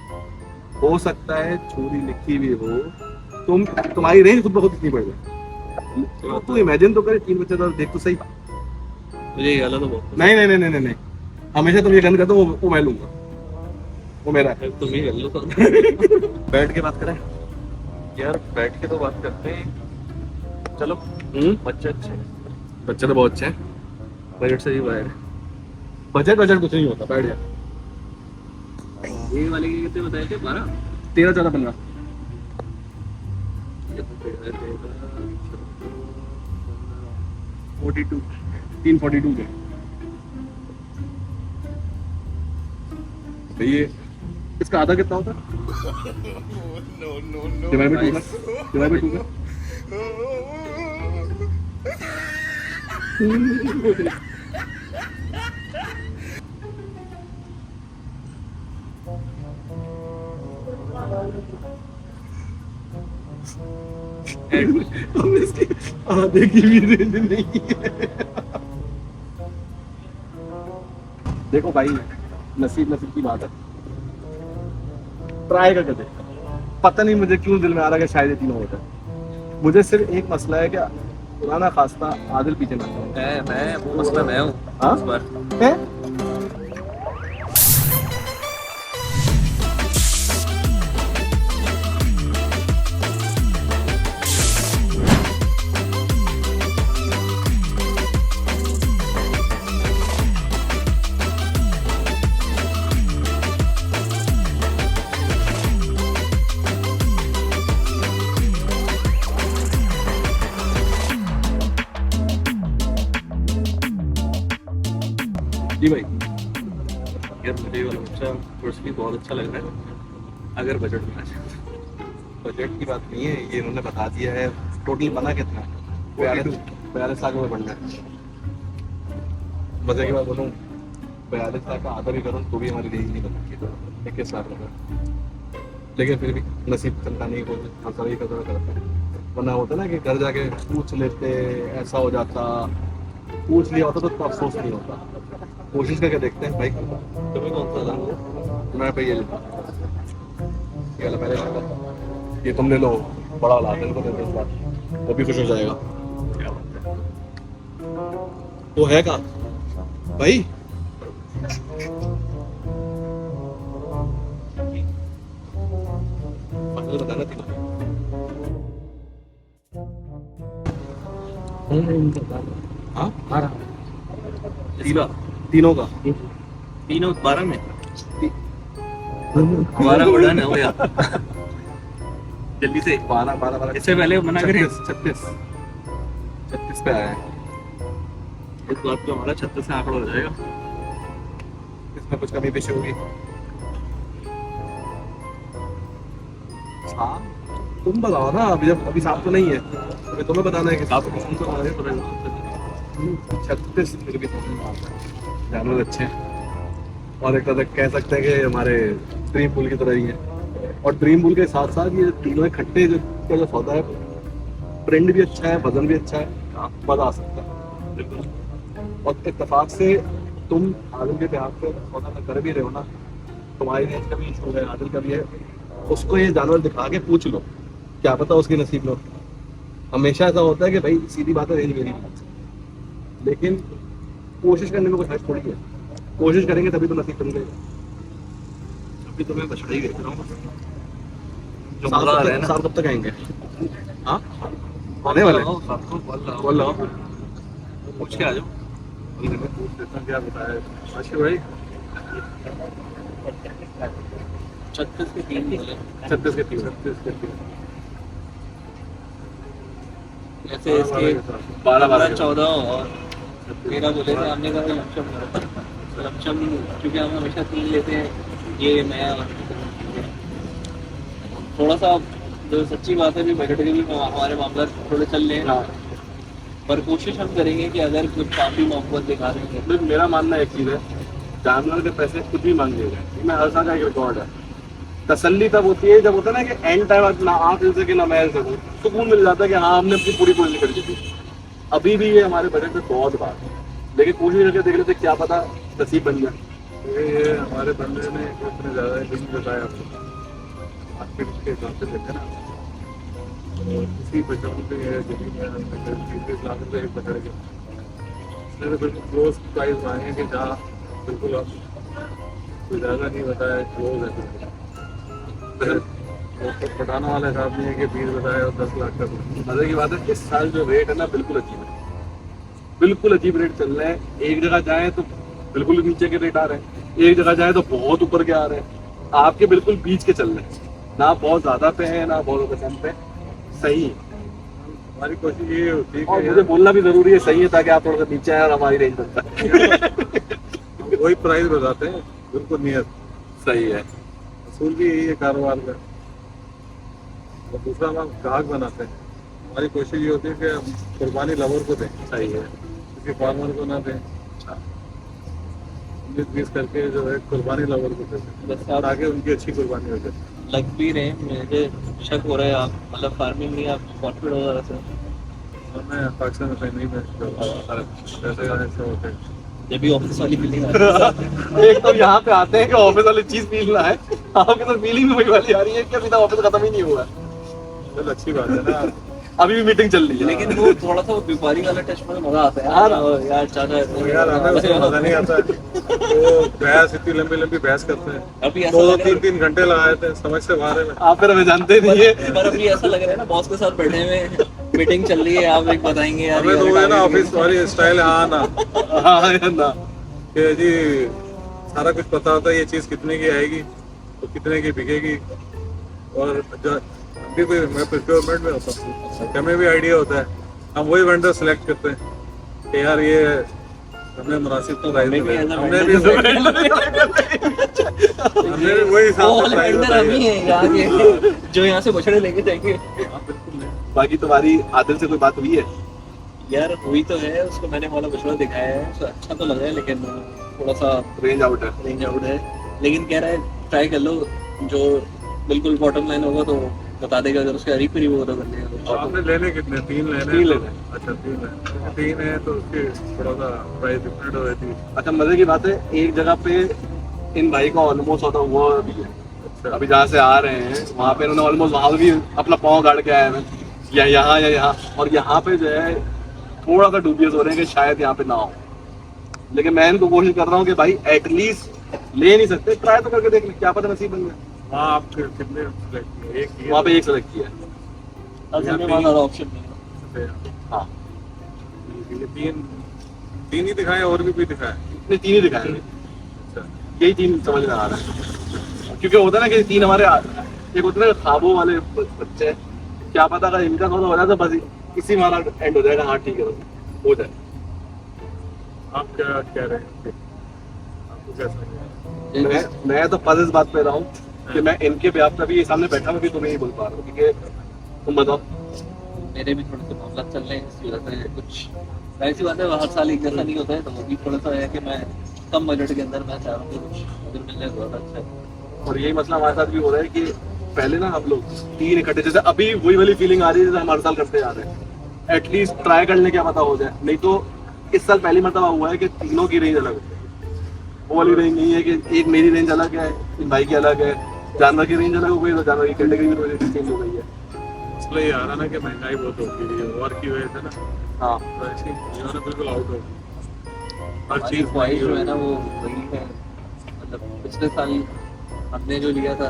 हो सकता है छुरी लिखी भी हो, तुम्हारी रेंज खुद ब खुद इतनी बढ़ जाए। तो इमेजिन तो करे 3 बच्चे, तो देख तो सही। मुझे ये वाला तो बहुत नहीं नहीं नहीं नहीं नहीं, हमेशा तुम ये गन करते हो, वो मैं लूंगा, वो मेरा है। तुम ही कर लो तो। बैठ के बात करें यार बैठ के तो बात करते हैं, चलो। बच्चे अच्छे हैं, बच्चे तो बहुत अच्छे हैं, बजट से ही बाहर है। बजट कुछ नहीं होता, बैठ जा। ये वाले के कितने बताए थे? 12 13 14 15 42 342 के तो ये इसका आधा कितना होता है? डिवाइड बाय 2 का, डिवाइड बाय 2 का। हमने इसकी आधे की भी रेंज नहीं है। देखो भाई, नसीब की बात है, ट्राई करके देखो। पता नहीं मुझे क्यों दिल में आ रहा है कि शायद ये तीनों होता है। मुझे सिर्फ एक मसला है कि पुराना खास्ता आदिल पीछे ना मैं वो मसला मैं हूँ हाँ? इस बार। है? जी भाई, यार मुझे ये वाला बच्चा पर्सनली बहुत अच्छा लग रहा है, अगर बजट में आ जाए। बजट की बात नहीं है, ये इन्होंने बता दिया है। टोटल बना कितना है? 42 लाख में बनना है। मजे की बात बोलूँ, 42 लाख का आधा भी करूँ तो भी हमारी रेंज नहीं बनती 21 लाख रुपये। लेकिन फिर भी नसीब चलता नहीं, बोलते खर्चा ही खर्चा करता है। वरना होता ना कि घर जाके पूछ लेते, ऐसा हो जाता, पूछ लिया होता तो अफसोस नहीं होता। कोशिश करके देखते हैं भाई। तुम्हें कौन सा था? मैं भाई ये लेता, ये वाला पहले लेता, ये तुम ले लो, बड़ा वाला आदिल को दे दो इस बार, वो भी खुश हो जाएगा। क्या बात है? वो है का भाई? बताना तीनों हाँ 12 तीनों का 12 में 12 बड़ा ना हो यार, जल्दी से 12 इससे पहले मना करें। 36 पे आया है। इस बात पे हमारा 36 से आंकड़ा हो जाएगा। इसमें कुछ कमी पेशी होगी? हाँ तुम बताओ ना, अभी जब अभी साफ तो नहीं है, अभी तुम्हें बताना है कि साफ कौन सा हमारे पता 36 फिर भी जानवर अच्छे हैं, और एक तरह से कह सकते हैं कि हमारे ड्रीम पूल की तरह ही है। और ड्रीम पूल के साथ साथ ये तीनों इकट्ठे जो सौदा है, प्रिंट भी अच्छा है, वजन भी अच्छा है, मजा आ सकता है बिल्कुल। और इत्तेफाक से तुम आदिल के प्यार पे सौदा कर भी रहे हो ना, तुम्हारी रेंज का भी इशू है, आदिल का भी है, उसको ये जानवर दिखा के पूछ लो, क्या पता उसकी नसीब में। हमेशा ऐसा होता है कि भाई सीधी बात है, रेंज मेरी, लेकिन कोशिश करने में कोई हर्ज थोड़ी है। कोशिश करेंगे तभी तो नसीब बन गए। अभी तो मैं बछड़ा ही देख रहा हूँ जो साल मजा आ रहा है ना। कब तक आएंगे? हाँ आने वाले बोल रहा हूँ, पूछ के आ जाओ। पूछ लेता हूँ क्या बताया आशिफ भाई। 36 के 3 बोले। 36 के 3 ऐसे इसके 12 14 और 13 बोले थे हमने। कहा लमसम क्योंकि हम हमेशा 3 लेते हैं, ये नया थोड़ा सा जो सच्ची बात है भी बजट के भी हमारे मामला थोड़े चल रहे हैं, पर कोशिश हम करेंगे कि अगर कुछ काफ़ी मोहब्बत दिखा रहे हैं। मेरा मानना एक चीज़ है, जानवर के पैसे कुछ भी मांग लिए गए, मैं हर साल का एक रिकॉर्ड है। तसल्ली तब होती है जब होता है ना कि एंड टाइम ना आप हिल सके ना मैं हिल सकूँ, सुकून मिल जाता है कि हाँ हमने अपनी पूरी कोशिश कर दी थी। अभी भी ये हमारे बजट में बहुत बात है, लेकिन कोशिश करके देख लेते क्या पता नसीब बन जाए। ये हमारे बंदे ने इतने ज़्यादा दिन बताया आपको, मार्केट के हिसाब से देखे ना, तो इसी बचाव पे है जमीन में 30 लाख रुपये एक बचड़ के, इसने तो बिल्कुल क्लोज प्राइस मांगे कि जहाँ बिल्कुल आप कोई ज़्यादा नहीं बताया, क्लोज है बिल्कुल। तो पटाना वाला हिसाब नहीं है कि 20 बताया और 10 लाख का। मजे की बात है इस साल जो रेट है ना बिल्कुल अजीब है, बिल्कुल अजीब रेट चल रहे हैं। एक जगह जाए तो बिल्कुल नीचे के रेट आ रहे हैं, एक जगह जाए तो बहुत ऊपर के आ रहे हैं, आपके बिल्कुल बीच के चल रहे हैं, ना बहुत ज्यादा पे है ना बहुत ज्यादा कम पे, सही है। हमारी कोशिश ये होती है और कि मुझे बोलना भी जरूरी है, सही है, ताकि आप थोड़ा सा नीचे आए और हमारी रेंज बनता है। हम वही प्राइस बताते हैं बिल्कुल नियत, सही है। असूल भी यही है कारोबार का। और दूसरा हम ग्राहक बनाते हैं, हमारी कोशिश ये होती है कि हम कुर्बानी लवर को दें, सही है। किसी फार्मर को ना दें, 19-20 करके जो है कुर्बानी लवर को दें, बस आप ताकि उनकी अच्छी कुर्बानी हो जाए। लग भी रहे हैं, मुझे शक हो रहा है आप मतलब फार्मिंग नहीं, आप कॉन्फिडेंट हो रहा है। और मैं पाकिस्तान में कहीं नहीं मैं पैसे का ऐसा होता है। जब भी ऑफिस वाली फीलिंग आती एक तो यहाँ पे आते हैं कि ऑफिस वाली चीज फील ना है, आपके तो फीलिंग भी वही वाली आ रही है कि अभी तक ऑफिस खत्म ही नहीं हुआ है। चल अच्छी बात है ना, अभी भी मीटिंग चल रही है। लेकिन वो थोड़ा सा व्यापारी वाला टच में मजा आता है यार। यार चाचा तो यार हमें उसमें मजा नहीं आता है। वो बहस इतनी लंबी लंबी बहस करते हैं, अभी ऐसा 2-3 घंटे लगाए थे समझ से बाहर है। आप फिर हमें जानते नहीं है। पर अभी ऐसा लग रहा है ना बॉस के साथ बैठे हुए मीटिंग चल रही है, आप एक बताएंगे यार हमें तो वो है ना ऑफिस वाली स्टाइल, हाँ ना हाँ यार ना, कि जी सारा कुछ पता होता है, ये चीज़ कितने की आएगी तो कितने की बिकेगी। और अभी भी मैं प्रोक्योरमेंट में होता हूँ, हमें भी आइडिया होता है, हम वही वेंडर सेलेक्ट करते हैं कि यार ये हमें मुनासिब तो प्राइस हमें भी मिले। ऐसा हमने भी वही हिसाब वो से प्राइस वेंडर हम ही हैं यहाँ के जो यहाँ से बछड़े लेके जाएंगे। बिल्कुल नहीं। बाकी तुम्हारी आदिल से कोई बात हुई है? यार हुई तो है, उसको मैंने वाला बछड़ा दिखाया है, उसको अच्छा तो लगा है लेकिन थोड़ा सा रेंज आउट है। रेंज आउट है, लेकिन कह रहा है ट्राई कर लो, जो बिल्कुल बॉटम लाइन होगा तो बता देगा, अगर उसके हरी फ्री वो तो कर लेगा। तो आपने लेने कितने? 3 लेने? 3 लेने। अच्छा 3 है तो उसकी थोड़ा सा प्राइस डिफरेंट हो जाती है। अच्छा मजे की बात है, एक जगह पे इन भाई का ऑलमोस्ट होता हुआ भी है। अच्छा अभी जहाँ से आ रहे हैं वहाँ पे इन्होंने ऑलमोस्ट वहाँ भी अपना पाँव गाड़ के आए हैं, या यहाँ, और यहाँ पे जो है थोड़ा सा डूबियस हो रहे हैं कि शायद यहाँ पे ना हो। लेकिन मैं इनको कोशिश कर रहा हूँ कि भाई एटलीस्ट ले नहीं सकते, ट्राई तो करके देख ले, क्या पता नसीब बन जाए। वहाँ आप कितने select किए? एक किए? वहाँ पे एक सेलेक्ट किया है। असल में वहाँ ज़्यादा ऑप्शन नहीं है। हाँ ये 3 ही दिखाए और भी दिखाए? इतने 3 ही दिखाए हैं। अच्छा यही 3 समझ में आ रहा है, क्योंकि होता है ना कि 3 हमारे एक होते हैं ख्वाबों वाले बच्चे, क्या पता अगर इनका थोड़ा हो जाता बस इसी हमारा एंड हो जाएगा। हाँ ठीक है, हो जाए। आप क्या कह रहे हैं? आपको कैसा लगा? मैं तो फर्ज इस बात पे रहा हूँ कि मैं इनके ब्याह पे भी सामने बैठा हूँ, तो मैं नहीं बोल पा रहा हूँ, क्योंकि तुम बताओ। मेरे भी थोड़े से मामला चल रहे हैं इस वजह से, कुछ ऐसी बात है हर साल एक जैसा नहीं होता है, तो वो भी थोड़ा सा है कि मैं कम बजट के अंदर मैं चाह रहा हूँ कि कुछ अगर मिल जाए तो ज़्यादा अच्छा है। और यही मसला हमारे साथ भी हो रहा है कि पहले ना हम लोग 3 इकट्ठे, जैसे अभी वही वाली फीलिंग आ रही है जैसे हम हर साल करते जा रहे हैं, एटलीस्ट ट्राई करने क्या पता हो जाए। नहीं तो इस साल पहली मरतबा हुआ है कि तीनों की रेंज अलग है, वो वाली रेंज नहीं है कि एक मेरी रेंज अलग है, इन भाई की अलग है, जानवर की रेंज अलग हो गई, तो जानवर की कैटेगरी भी थोड़ी चेंज हो गई है। मसला ये आ रहा ना कि महंगाई बहुत हो गई है, वॉर की वजह से ना, हाँ तो ऐसी चीज़ों ने बिल्कुल आउट हो गई। हर हमारी चीज़ ख्वाहिश जो है ना वो वही है, मतलब पिछले साल हमने जो लिया था,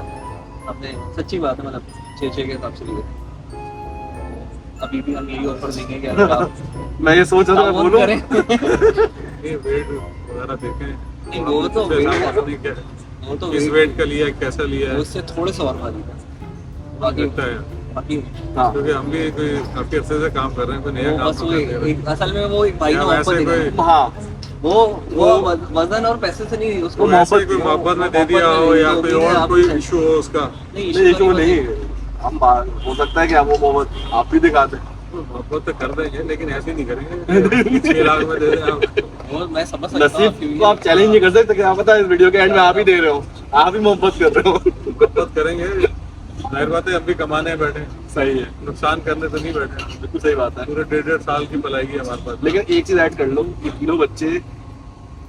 हमने सच्ची बात है मतलब 6 के हिसाब से लिया। अभी भी हम यही ऑफर देंगे कि अगर आप मैं ये सोच रहा था मैं ताउन बोलूं। करें। ये वेट वगैरह देखें। नहीं, वो तो उसके वेट हिसाब से है। नहीं क्या वो तो किस वेट का लिया है, कैसा लिया है, उससे थोड़े से और भारी था बाकी लगता है। बाकी हाँ क्योंकि हम भी कोई काफी अर्से से काम कर रहे हैं, कोई नया वो काम बस तो वो कर रहे हैं। असल में वो एक भाई ने या ऑफर वैसे दिया कोई हाँ वो वजन और पैसे से नहीं, उसको वो ऐसे कोई मोहब्बत में दे दिया हो या कोई और कोई इशू हो उसका, नहीं नहीं issue तो नहीं, हम हो सकता है कि हम वो मोहब्बत आप भी दिखाते हैं। मोहब्बत तो कर देंगे लेकिन ऐसे नहीं करेंगे 6 लाख में दे दें आप। वो मैं समझ सकता हूँ नसीब आपकी को आप चैलेंज नहीं कर सकते, क्या पता इस वीडियो के एंड में आप ही दे रहे हो, आप ही मोहब्बत कर रहे हो। मोहब्बत करेंगे, जाहिर बात है हम भी कमाने बैठे हैं, सही है, नुकसान करने तो नहीं बैठे हैं। बिल्कुल सही बात है। पूरे 1.5 साल की पलाएगी हमारे पास। लेकिन एक चीज ऐड कर लो, ये तीनों बच्चे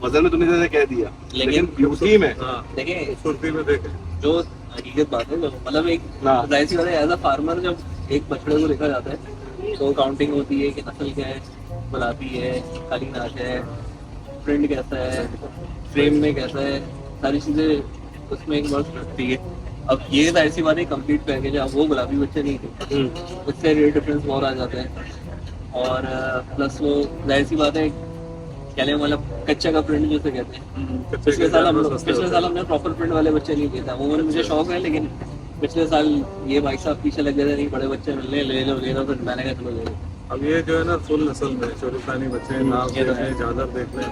वजन में तुमने जैसे कह दिया, लेकिन ब्यूटी में हाँ, देखिए खूबसूरती में देखें। जो हकीकत बात है, मतलब एक हाँ। जाहिर सी बात है, एज अ फार्मर जब एक बछड़े को देखा जाता है तो काउंटिंग होती है कि नस्ल क्या है, गुलाबी है, काली नाच है, प्रिंट कैसा है, फ्रेम में कैसा है, सारी चीजें उसमें एक वर्क रखती है। अब ये जाहिर सी बात है कंप्लीट पैकेज है, अब वो गुलाबी बच्चे नहीं थे, उससे रेट डिफरेंस बहुत आ जाता है। और प्लस वो जाहिर सी बात है क्या लें, मतलब कच्चा का प्रिंट जैसे कहते हैं। पिछले साल हमने प्रॉपर प्रिंट वाले बच्चे नहीं लिए थे, वो मुझे शौक है, लेकिन पिछले साल ये भाई साहब पीछे लग गए थे, नहीं बड़े बच्चे मिलने, ले लो, फिर मैंने कहा चलो ले लो। अब ये जो है ना फुल नस्ल में चोरिस्तानी बच्चे, नाव ये तो देख लें, झालर देख लें,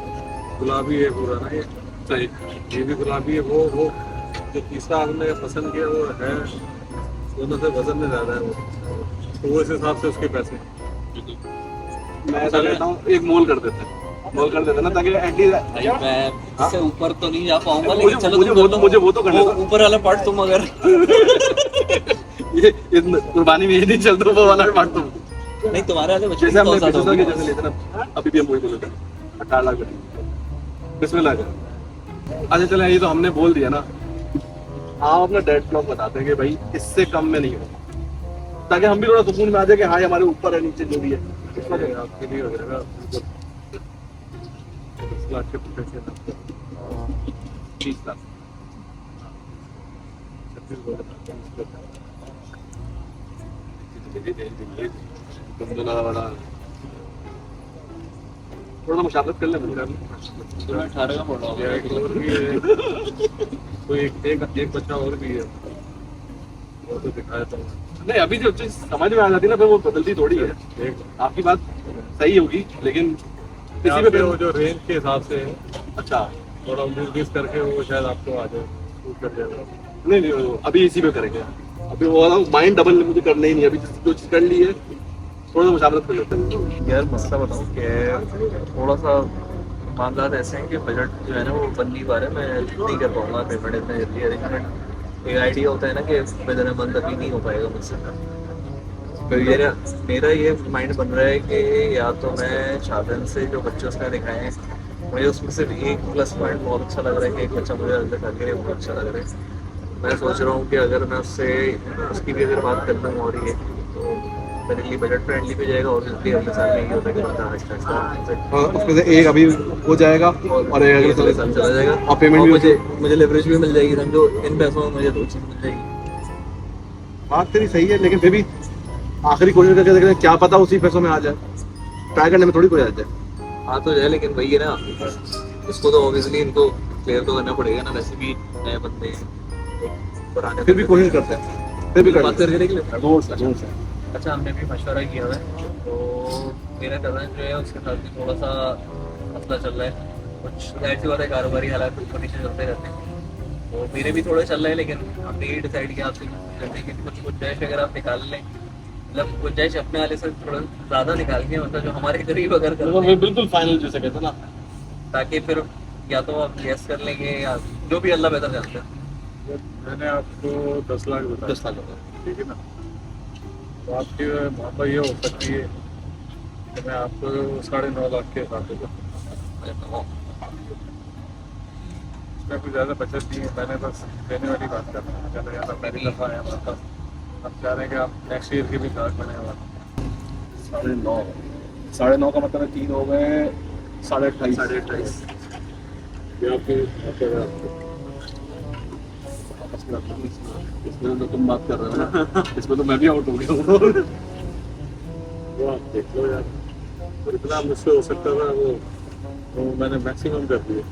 गुलाबी है पूरा ना, ये सही, ये भी गुलाबी है। वो जो तीसरा आपने पसंद किया वो है दोनों से वजन में ज्यादा है वो, तो वो इस हिसाब से उसके पैसे। मैं ऐसा कहता हूँ एक मोल कर देते ना, ताकि एटलीस्ट भाई मैं इससे ऊपर तो नहीं जा पाऊंगा, मुझे लेकिन चलो मुझे तुम वो कर तो लो। मुझे वो तो करना था। ऊपर वाला पार्ट तुम अगर ये कुर्बानी में ये नहीं चलता, वो वाला पार्ट तुम, नहीं तुम्हारे वाले बच्चे जैसे हमने तो ज्यादा पिछले होगी। जैसे लेते ना, अभी भी हम वही बोले थे 18 लाख का बिस्मिल्लाह का। अच्छा चलो, ये तो हमने बोल दिया ना, आप अपना डेड ब्लॉक बताते हैं कि भाई इससे कम में नहीं होगा, ताकि हम भी थोड़ा सुकून में आ जाए कि हाँ हमारे ऊपर है नीचे जो भी है। इसलिए आपके लिए हो जाएगा 10 लाख के पैसे 30 लाख 36 थोड़ा मुशावरत कर ले तो मैं 18 का बोल रहा हूँ। एक और भी है, कोई एक बच्चा और भी है, वो तो दिखाया था। नहीं, अभी जो चीज समझ में आ जाती है ना, फिर वो बदलती थोड़ी है। एक आपकी बात सही होगी, लेकिन किसी यहाँ पे पे वो जो रेंज के हिसाब से है, अच्छा थोड़ा 19-20 करके वो शायद आपको आ जाए, शूट कर जाएगा। नहीं वो अभी इसी पे करेंगे। अभी वो वाला माइंड डबल मुझे करना ही नहीं, अभी जो चीज कर ली है थोड़ा सा मुशावरत कर लेते हैं। यार मसला बताऊँ कि थोड़ा सा मामला ऐसे हैं कि बजट जो है ना वो बन नहीं पा रहा है, मैं नहीं कर पाऊंगा पेमेंट इतना जल्दी अरेंजमेंट। एक आइडिया होता है ना कि विदिन अ मंथ अभी नहीं हो पाएगा मुझसे। मेरा ये माइंड बन रहा है कि या तो मैं शादन से जो बच्चे उसने दिखाए हैं, मुझे उसमें सिर्फ एक प्लस पॉइंट बहुत अच्छा लग रहा है कि एक बच्चा मुझे अंदर करके बहुत अच्छा लग रहा है। मैं सोच रहा हूँ कि अगर मैं उससे उसकी भी अगर बात कर लूँ और ये तो मेरे लिए बजट फ्रेंडली भी जाएगा, और जल्दी अगले साल में ये होता है कि बंदा आहिस्ता उसमें से एक अभी हो जाएगा और एक अगले साल चला जाएगा, और पेमेंट भी मुझे लेवरेज भी मिल जाएगी, समझो इन पैसों में मुझे 2 चीज़ मिल जाएगी। बात तेरी सही है, लेकिन फिर भी आखिरी कोशिश करके देखते हैं, क्या पता उसी पैसों में आ जाए। ट्राई करने में थोड़ी कोई आ जाए। हाँ तो जाए, लेकिन वही है ना, इसको तो ऑब्वियसली इनको क्लियर तो करना पड़ेगा ना, वैसे भी नए बंदे हैं, पुराने फिर भी कोशिश करते हैं, फिर भी बात करते करके देख लेते हैं जोर से जोर से। हैं। अच्छा, हमने भी मशवरा किया है, तो मेरा कज़न जो है उसके साथ भी थोड़ा सा मसला चल रहा है। कुछ जाहिर सी बात है, कारोबारी हालात कुछ नीचे चलते रहते हैं, तो मेरे भी थोड़े चल रहे हैं, लेकिन हमने ये डिसाइड किया आपसे करने की कुछ गुंजाइश अगर आप निकाल लें, मतलब गुंजाइश अपने वाले से थोड़ा ज़्यादा निकाल के, मतलब जो हमारे करीब अगर कर लें, बिल्कुल फाइनल जैसे कहते हैं ना, ताकि फिर या तो आप गेस कर लेंगे या जो भी अल्लाह बेहतर जानता है। मैंने आपको 10 लाख बताया, 10 लाख होता है। ठीक है ना, तो आपकी मोहब्बत ये हो सकती है कि मैं आपको 9.5 लाख के हिसाब से दूँ। इसमें कुछ ज़्यादा बचत नहीं है, मैंने बस देने वाली बात कर रहा हूँ। चलो यार, अब मेरी दफ़ा है हमारे पास, हम चाह रहे हैं कि आप नेक्स्ट ईयर की भी कार्ड बने हमारे। 9.5 का मतलब 3 हो गए 28.5 ये आपकी इसमें तो तुम बात कर रहे हो ना, इसमें तो मैं भी आउट हो गया हूँ। वो आप देख लो यार, तो इतना मुझसे हो सकता था वो मैंने मैक्सिमम कर दिया।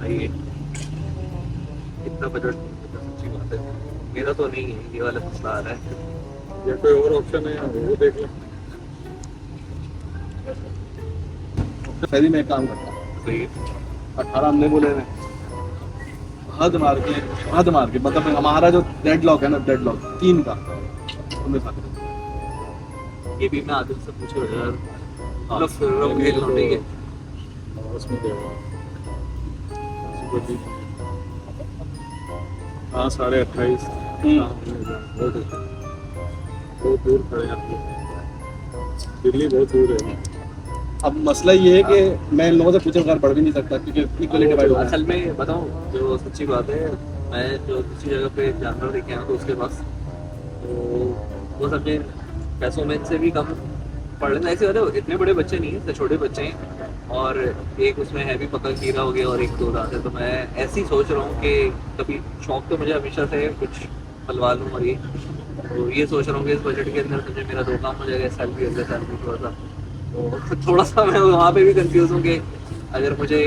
सही है, इतना बजट अच्छी बात है। मेरा तो नहीं है, ये वाला मसला आ रहा है। या कोई और ऑप्शन है वो देख लो। पहले मैं एक काम करता हूँ, सही है। 18 हमने बोले हैं, हद मार के मतलब हमारा जो डेड लॉक है ना, डेड लॉक 3 का उनमें साथ ये भी मैं आदिल से पूछूं यार, मतलब फिल्म खेल लो, ठीक है। उसमें देगा सुपर जी। हाँ 28.5 बहुत दूर खड़े हैं आप लोग। दिल्ली बहुत दूर है। अब मसला ये है कि मैं इन लोगों से पूछे बगैर पढ़ भी नहीं सकता क्योंकि इक्वली डिवाइड हो असल में बताऊं जो सच्ची बात है, मैं जो किसी जगह पे जानवर देखे हैं तो उसके पास तो वो समझे पैसों में से भी कम पढ़ लेना। ऐसी बात है, इतने बड़े बच्चे नहीं है, छोटे बच्चे हैं और एक उसमें है भी पकड़ कीड़ा हो गया और एक दो दांत है। तो मैं ऐसे ही सोच रहा हूँ कि कभी शौक तो मुझे हमेशा से कुछ पलवा लूँ और ये सोच रहा हूँ कि इस बजट के अंदर मुझे मेरा 2 काम हो जाएगा, इस साल भी अगले साल भी थोड़ा सा। तो थोड़ा सा मैं वहाँ पे भी कंफ्यूज हूँ कि अगर मुझे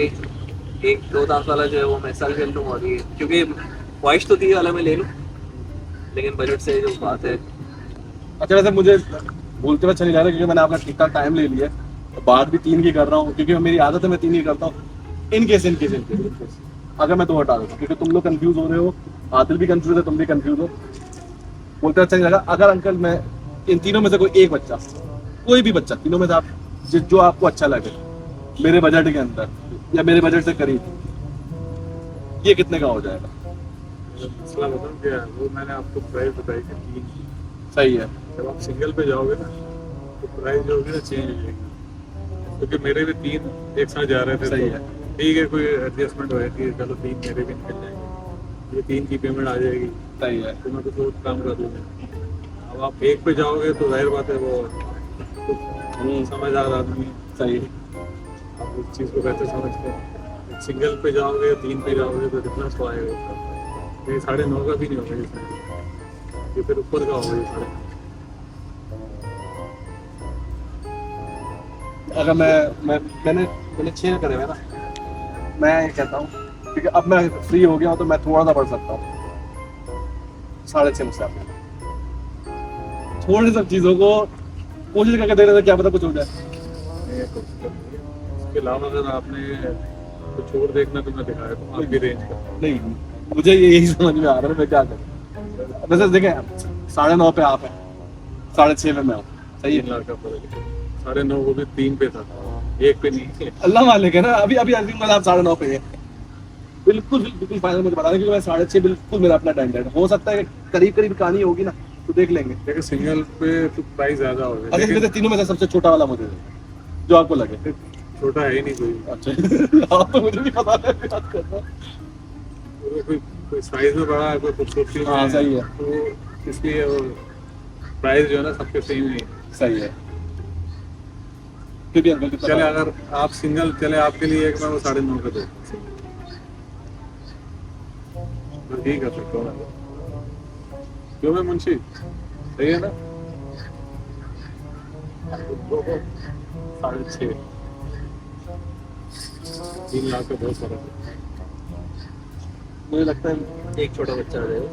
1-2 दांत वाला जो है वो मैं इस साल खेल लूँ और ये क्योंकि ख्वाहिश तो थी वाला मैं ले लूँ, लेकिन बजट से जो बात है। अच्छा वैसे मुझे बोलते हुए अच्छा नहीं लग रहा क्योंकि मैंने आपका ठीक ठाक टाइम ले लिया है। बात भी 3 की कर रहा हूँ क्योंकि मेरी आदत है, मैं 3 की करता हूँ। इन केस अगर मैं 2 हटा देता हूँ क्योंकि तुम लोग कंफ्यूज हो रहे हो, आदिल भी कंफ्यूज है, तुम भी कंफ्यूज हो। बोलते अच्छा नहीं लगा। अगर अंकल मैं इन तीनों में से कोई एक बच्चा, कोई भी बच्चा तीनों में से आप जो आपको अच्छा लगे मेरे बजट के अंदर या मेरे बजट से करीब, ये कितने का हो जाएगा? मसला बताऊँ क्या है, वो मैंने आपको प्राइस बताई थी 3। सही है। जब आप सिंगल पे जाओगे ना तो प्राइस जो होगी ना चेंज हो जाएगी, क्योंकि मेरे भी 3 एक साथ जा रहे थे। सही तो है। ठीक है, कोई एडजस्टमेंट हो जाती है, चलो 3 मेरे भी निकल जाएंगे, ये 3 की पेमेंट आ जाएगी सही है। तो मैं कुछ और काम कर लूँगा। अब आप एक पे जाओगे तो जाहिर बात है वो समझदार आदमी सही है। आप उस चीज़ को बेहतर समझते हैं। सिंगल पे जाओगे 3 पे जाओगे तो कितना सो आएगा उसका, ये 9.5 का भी नहीं होगा इसमें, ये फिर ऊपर का होगा ये 9.5। अगर मैंने 6 करे हुए ना, मैं ये कहता हूँ क्योंकि अब मैं फ्री हो गया हूँ तो मैं थोड़ा सा पढ़ सकता हूँ। 6.5 मुझसे आप थोड़ी सब चीज़ों को कोशिश करके देख रहे थे, क्या पता कुछ हो जाए। इसके अलावा अगर आपने कुछ और देखना तो मैं दिखाया तो आपकी रेंज का। नहीं मुझे यही समझ में आ रहा है मैं क्या करूँ। वैसे देखें 9.5 पे आप है, 6.5 में मैं हूँ। सही 3 है। लाख का फर्क है। 9.5 वो भी 3 पे था, 1 पे नहीं। अल्लाह मालिक है ना। अभी अभी आप 9.5 पे है। बिल्कुल फाइनल मुझे बता दें क्योंकि मैं 6.5 बिल्कुल मेरा अपना टाइम है। हो सकता है करीब कहानी होगी ना तो देख लेंगे। देखिए सिंगल पे तो प्राइस ज्यादा होगा, अगर लेकिन मेरे तीनों में से सबसे छोटा वाला मुझे दे, जो आपको लगे। छोटा है ही नहीं कोई। अच्छा आप तो मुझे भी पता है बात करना। कोई साइज में बड़ा है, कोई खूबसूरती में हाँ, है, सही है। तो इसलिए वो प्राइस जो है ना सबके सेम ही है। सही है। फिर भी अंकल कितना चले अगर आप सिंगल चले आपके लिए एक मैं वो 9.5 का दो तो ठीक है, फिर थोड़ा क्यों मैं मुंशी सही है ना। 6.5 3 लाख का बहुत फर्क है। मुझे लगता है एक छोटा बच्चा आ जाएगा।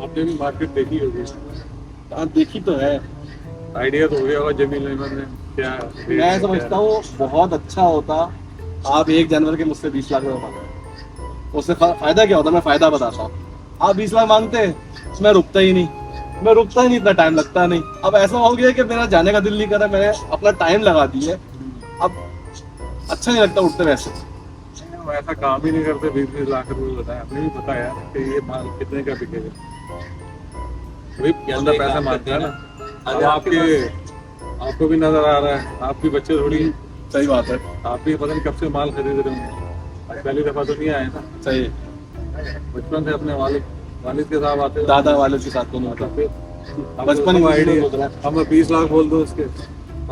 आपने भी मार्केट देखी होगी, हाँ देखी तो है। आइडिया तो हो गया होगा जमीन लेमन में क्या मैं समझता हूँ बहुत अच्छा होता आप 1 जनवरी के मुझसे 20 लाख रुपए मांगे, उससे फायदा क्या होता मैं फायदा बताता हूँ। आप 20 लाख मांगते मैं रुकता ही नहीं, इतना टाइम लगता नहीं। अब ऐसा हो गया कि मेरा जाने का दिल नहीं कर रहा, मैंने अपना टाइम लगा दिया, अब अच्छा नहीं लगता उठते वैसे। वो ऐसा काम ही नहीं करते। 20 लाख रुपए बताया आपने भी बताया कि ये माल कितने का बिकेगा, वही बंदा पैसा मांगता है ना। अब आपको भी नजर आ रहा है, आपके बच्चे थोड़ी सही बात है। आप भी पता नहीं कब से माल खरीद रहे होंगे, आज पहली दफा तो नहीं आए ना। सही। बचपन से अपने वालिद के साथ आते दादा वाले के साथ तो नहीं होता, बचपन ही आइडिया होता है। अब मैं 20 लाख बोल दूं उसके,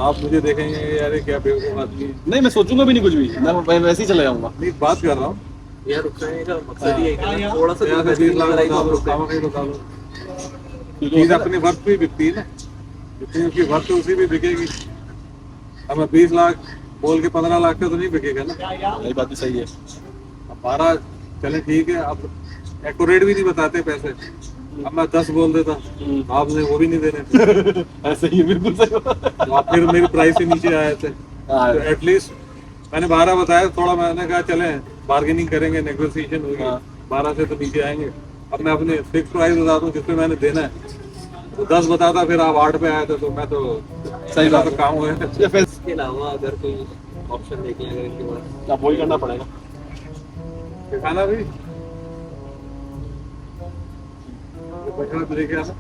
आप मुझे देखेंगे यार ये क्या बेवकूफ आदमी है। नहीं मैं सोचूंगा भी नहीं कुछ भी, मैं वैसे ही चले जाऊंगा। नहीं बात कर रहा हूँ यार रुकने का मकसद ये है कि ना थोड़ा सा यहाँ से 20 लाख लड़ाई आप को लोग रुकते हैं। काम नहीं रुका लो, चीज अपनी वर्थ पे बिकती है ना, जितनी उसकी वर्थ है उसी भी बिकेगी। अब मैं 20 लाख बोल के 15 लाख का तो नहीं बिकेगा ना। यही बात भी सही है। अब 12 चले ठीक है, अब एक्यूरेट भी नहीं बताते पैसे। अब मैं 10 बोल देता, आपने वो भी नहीं देने थे। ऐसे ही बिल्कुल सही बात है। तो आप फिर मेरी प्राइस से नीचे आए थे, हाँ, तो एटलीस्ट मैंने 12 बताया, थोड़ा मैंने कहा चले बार्गेनिंग करेंगे, नेगोशिएशन होगी, हाँ। 12 से तो नीचे आएंगे। अब मैं अपने फिक्स प्राइस बता दूं जिसपे मैंने देना है, 10 बताता फिर आप 8 पे आए थे तो मैं तो सही बात तो है। काम हुए थे। ये फिर इसके अलावा अगर कोई ऑप्शन देख लें अगर इनके पास, अब वही करना पड़ेगा। ये खाना भी बकरा लेके आना।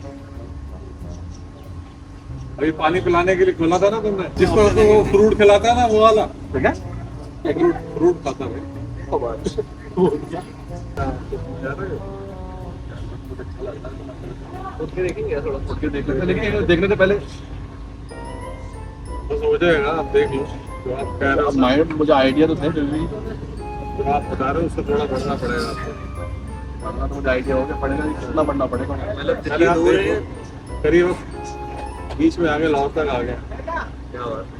अभी पानी पिलाने के लिए खोला था ना तुमने, जिसको तो वो फ्रूट खिलाता है ना वो वाला, ठीक है। फ्रूट खाता है। उठ के देखेंगे थोड़ा। उसके देख लेते हैं, लेकिन देखने से पहले बस हो जाएगा, आप देख लो जो आप कह रहे हो। माइंड मुझे आइडिया तो थे, फिर भी जो आप बता रहे हो उससे थोड़ा बढ़ना पड़ेगा आपको। करना तो मुझे आइडिया हो गया, पड़ेगा नहीं, कितना बढ़ना पड़ेगा। मतलब अरे जितनी आप दूर देखो, है करीब बीच में आगे लाहौर तक आ गया। क्या बात है।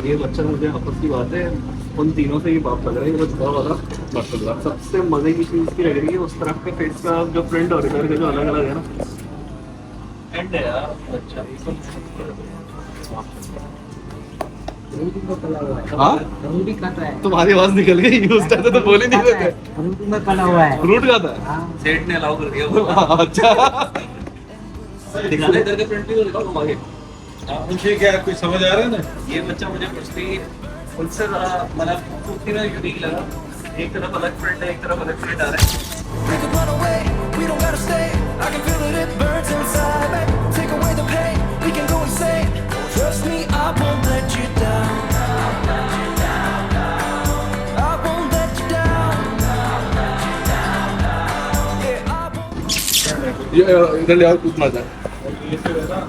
ये बच्चा मुझे आपस की बात है उन तीनों से ही बाप लग रहा है, ये बच्चा वाला माशाल्लाह। सबसे मजे की चीज की लग रही है उस तरफ के फेस का जो प्रिंट और इधर के जो अलग अलग है ना। एंड है यार अच्छा हाँ रंग भी खाता है, तुम्हारी आवाज निकल गई, यूज करते तो बोल ही नहीं देते। रंग में कला हुआ है। फ्रूट खाता है। सेट ने अलाउ कर दिया वो। अच्छा दिखाना इधर के प्रिंट भी तो दिखाओ तुम आगे। मुझे क्या कुछ समझ आ रहा है ना? ये बच्चा मुझे कुछ भी उनसे ज़रा मतलब खूबसूरती में यूनिक लगा। एक तरफ अलग प्रिंट है, एक तरफ अलग प्रिंट आ रहा है। We can run away, we don't gotta stay. I can feel it, it burns inside. Babe, take away the pain, we can go insane. Trust me, I won't let you down. I won't let you down. Yeah, I won't. ये इधर ले और कुछ मजा है। ये जो है ना,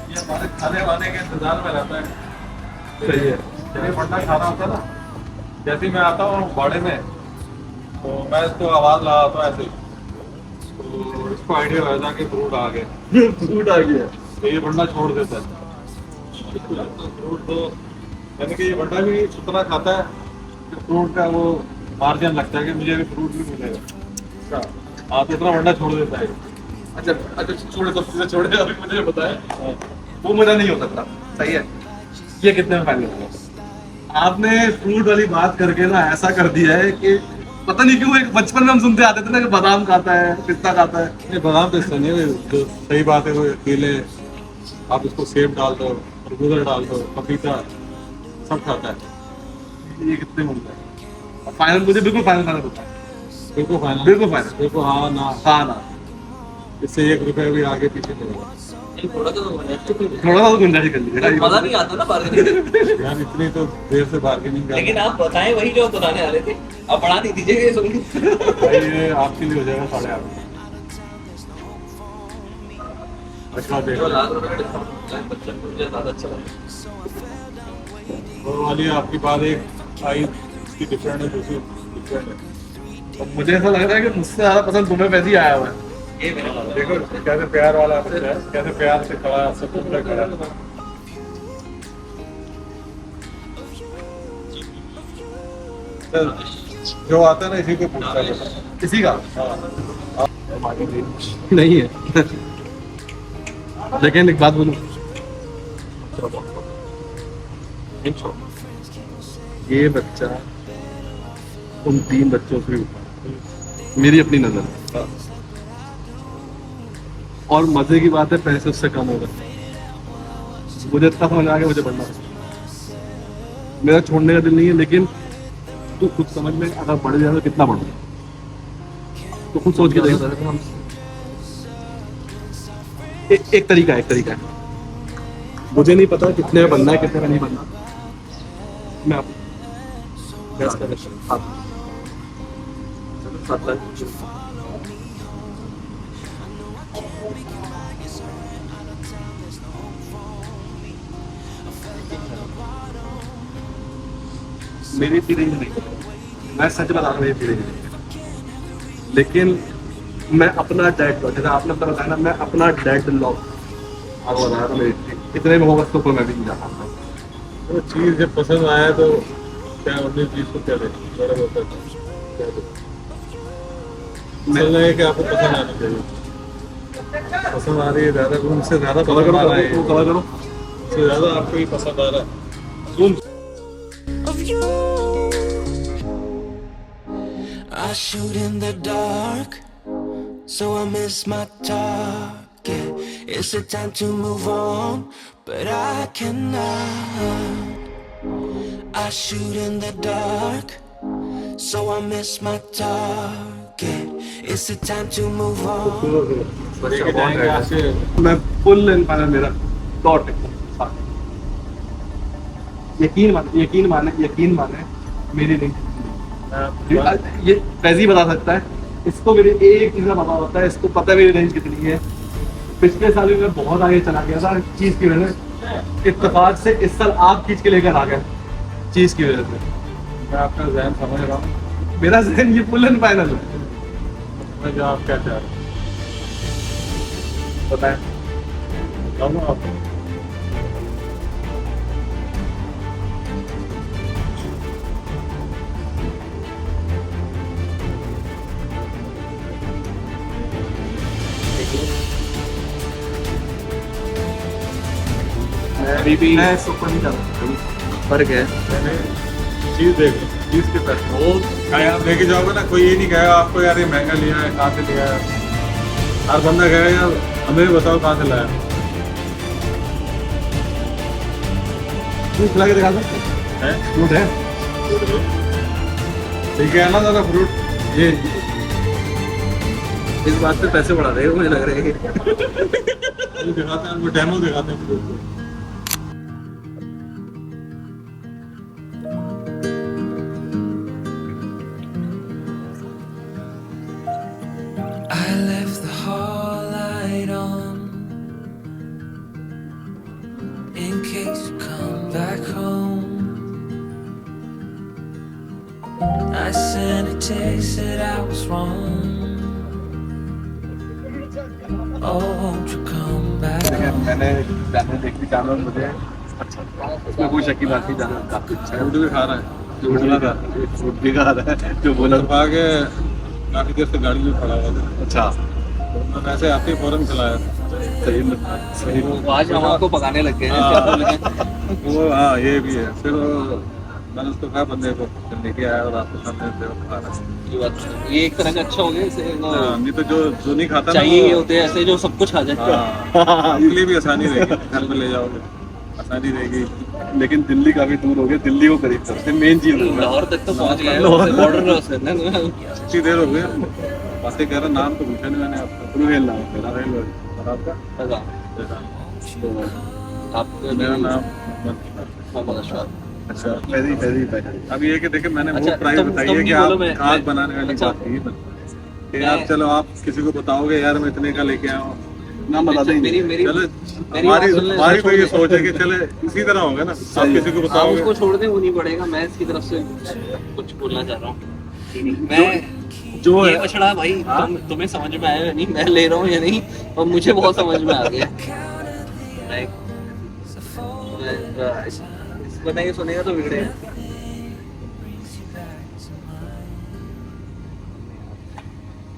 ये हमारे खाने वाने के इंतजार में रहता है। सही है। ये बंदा खाना होता है ना, जैसे ही मैं आता हूँ बाड़े में तो मैं इसको आवाज लगाता हूँ ऐसे, तो इसको आइडिया हो जाता है कि फ्रूट आ गए, फ्रूट आ गया। तो ये बंदा छोड़ देता है। तो फ्रूट तो यानी कि ये बंदा भी उतना खाता है कि फ्रूट का वो मार्जिन लगता है कि मुझे अभी फ्रूट भी मिलेगा। हाँ, तो इतना बंदा छोड़ देता है। अच्छा अच्छा, छोड़े तो सीधे छोड़े, अभी मुझे बताया वो मजा नहीं हो सकता। सही है। ये कितने में फाइनल होगा? आपने फ्रूट वाली बात करके ना ऐसा कर दिया है कि पता नहीं क्यों, एक बचपन में हम सुनते आते थे ना कि बादाम खाता है, पिस्ता खाता है। नहीं, बादाम तो इसका नहीं है, जो सही बात है वो केले, आप इसको सेब डाल दो, खरबूजा डाल दो, पपीता, सब खाता है। ये कितने मिलता है? फाइनल मुझे बिल्कुल फाइनल खाना पड़ता है। बिल्कुल फाइनल, बिल्कुल फाइनल। बिल्कुल हाँ ना, हाँ ना, इससे 1 रुपया भी आगे पीछे नहीं होगा। थोड़ा तो थोड़ा सा तो गुंजाइश कर लीजिएगा। मजा नहीं आता ना बार्गेनिंग। यार इतनी तो देर से बार्गेनिंग कर लेकिन आप बताएं वही जो आप बताने वाले थे, आप बढ़ा नहीं दीजिएगा ये सुन के। भाई, ये आपके लिए हो जाएगा 8.5। अच्छा जो देखो, लाख रुपए का डिस्काउंट है, बच्चा को मुझे ज्यादा अच्छा लगा। वो वाली आपकी बात एक आई, इसकी डिफरेंट है, दूसरी डिफरेंट है। अब मुझे ऐसा लग रहा है कि मुझसे ज्यादा पसंद तुम्हें वैसे ही आया हुआ है। ये मेरा वाला है। देखो कैसे प्यार वाला बच्चा है, कैसे प्यार से खड़ा है, सब कुछ खड़ा है। तो जो आता है ना इसी को पूछता है। इसी का हाँ। नहीं है। लेकिन एक बात बोलूं, ये बच्चा उन 3 बच्चों से भी ऊपर, मेरी अपनी नजर। और मजे की बात है, पैसे उससे कम होगा। मुझे इतना समझ आ गया, मुझे बढ़ना है। मेरा छोड़ने का दिल नहीं है, लेकिन तू खुद समझ में, अगर बढ़ जाए तो कितना बढ़ जाए, तो खुद सोच के देख। एक तरीका है, एक तरीका है। मुझे नहीं पता कितने में बनना है, कितने में नहीं बनना। मैं आप गैस कर लेता हूं। 7 लाख। मेरी फीलिंग नहीं, मैं सच बता रहा हूँ, मेरी फीलिंग नहीं। लेकिन मैं अपना डेड लॉक, जैसे आपने बताया ना, मैं अपना डेड लॉक आपको बता रहा हूँ, मेरी इतने में होगा तो कोई मैं भी नहीं जा पाता। वो चीज़ जब पसंद आया तो क्या उन्हें चीज़ को क्या दें, बड़ा होता है क्या दें। पसंद है कि आपको पसंद आनी चाहिए। पसंद आ रही है ज़्यादा, उनसे ज़्यादा कवर पसंद करो, आ रहा है, कवर करो। उससे ज़्यादा आपको ही पसंद आ रहा है। of you. I shoot in the dark, so I miss my target. It's a time to move on, but I cannot. I shoot in the dark, so I miss my target. It's a time to move on. लेके जाएंगे यहाँ से मैं full in final मेरा dot यकीन माने मेरी नहीं ये फैजी बता सकता है, इसको मेरी एक चीज का पता होता है, इसको पता है मेरी रेंज कितनी है। पिछले साल भी मैं बहुत आगे चला गया था चीज की वजह से, इत्तेफाक से इस साल आप खींच के लेकर आ गए चीज की वजह से। मैं आपका जहन समझ रहा हूँ, मेरा जहन ये फुल एंड फाइनल है। मैं जो आप क्या चाह रहे हैं बताएं बताऊँ आपको। अभी भी मैं इसको ऊपर नहीं जाता। फर्क है। मैंने चीज देख लो, चीज के पैसे वो चाहे आप लेके जाओगे ना, कोई ये नहीं कहेगा आपको यार ये महंगा लिया है, कहाँ से लिया है। हर बंदा कहेगा यार हमें भी बताओ कहाँ से लाया। तू खिला के दिखा सकते है फ्रूट है ठीक है ना दादा फ्रूट ये इस बात पे पैसे बढ़ा रहे हो मुझे लग रहा है। दिखाते हैं, उनको डेमो दिखाते हैं फ्रूट को। I left the hall light on in case you come back home. I sent a text that I was wrong. Oh, won't you come back home? मैंने चैनल देखी, चैनल मुझे अच्छा उसमें कोई शक की बात नहीं, चैनल काफी अच्छा है। फ्रूट भी खा रहा है जो बोला था, फ्रूट भी खा रहा है जो बोला था। आगे काफी देर से गाड़ी में खड़ा हुआ था, अच्छा तो मैंने ऐसे आते ही फौरन चलाया। सही में सही में वो आज हम आपको पकाने लग गए हैं, क्या बोलें? वो हाँ ये भी है। फिर मैंने उसको कहा बंदे को, फिर लेके आया और आपके सामने से वो खा रहा है। ये बात है। ये एक तरह का अच्छा हो गया, इसे हाँ, नहीं तो जो नहीं खाता ना, चाहिए वो- ये होते हैं ऐसे जो सब कुछ आ जाए। हाँ, इसलिए भी आसानी रहेगी, घर पे ले जाओगे आसानी रहेगी। लेकिन दिल्ली काफी दूर हो गया, दिल्ली को करीब सबसे मेन चीज है। लाहौर तक तो पहुंच गए, लाहौर। बॉर्डर से ना। कितनी देर हो गई बातें कर रहा, नाम तो पूछा नहीं मैंने आपका। रुहेल नाम है मेरा। और आपका? लगा। तो आपका मेरा नाम मोहम्मद अशरफ। अच्छा। फैजी अब ये कि देखिए मैंने अच्छा, वो प्राइस तुम बताई नहीं है कि बोलो, आप मैं- खाद बनाने वाली अच्छा। बात की है कि आप चलो आप किसी को बताओगे यार मैं इतने का लेके आया हूँ, नाम बता देंगे। मेरी मेरी चलो मेरी बात हमारी सुन ले, हमारी तो छोड़ ये दे। सोच है कि चले इसी तरह होगा ना, आप सही है। किसी को आप बताओगे। उसको छोड़ दे, वो नहीं पड़ेगा। मैं इसकी तरफ से कुछ बोलना चाह रहा हूँ। मैं जो ये है बछड़ा भाई तुम्हें समझ में आया या नहीं, मैं ले रहा हूँ या नहीं, और मुझे बहुत समझ में आ गया। Like, इसको नहीं सुनेगा तो बिगड़ेगा।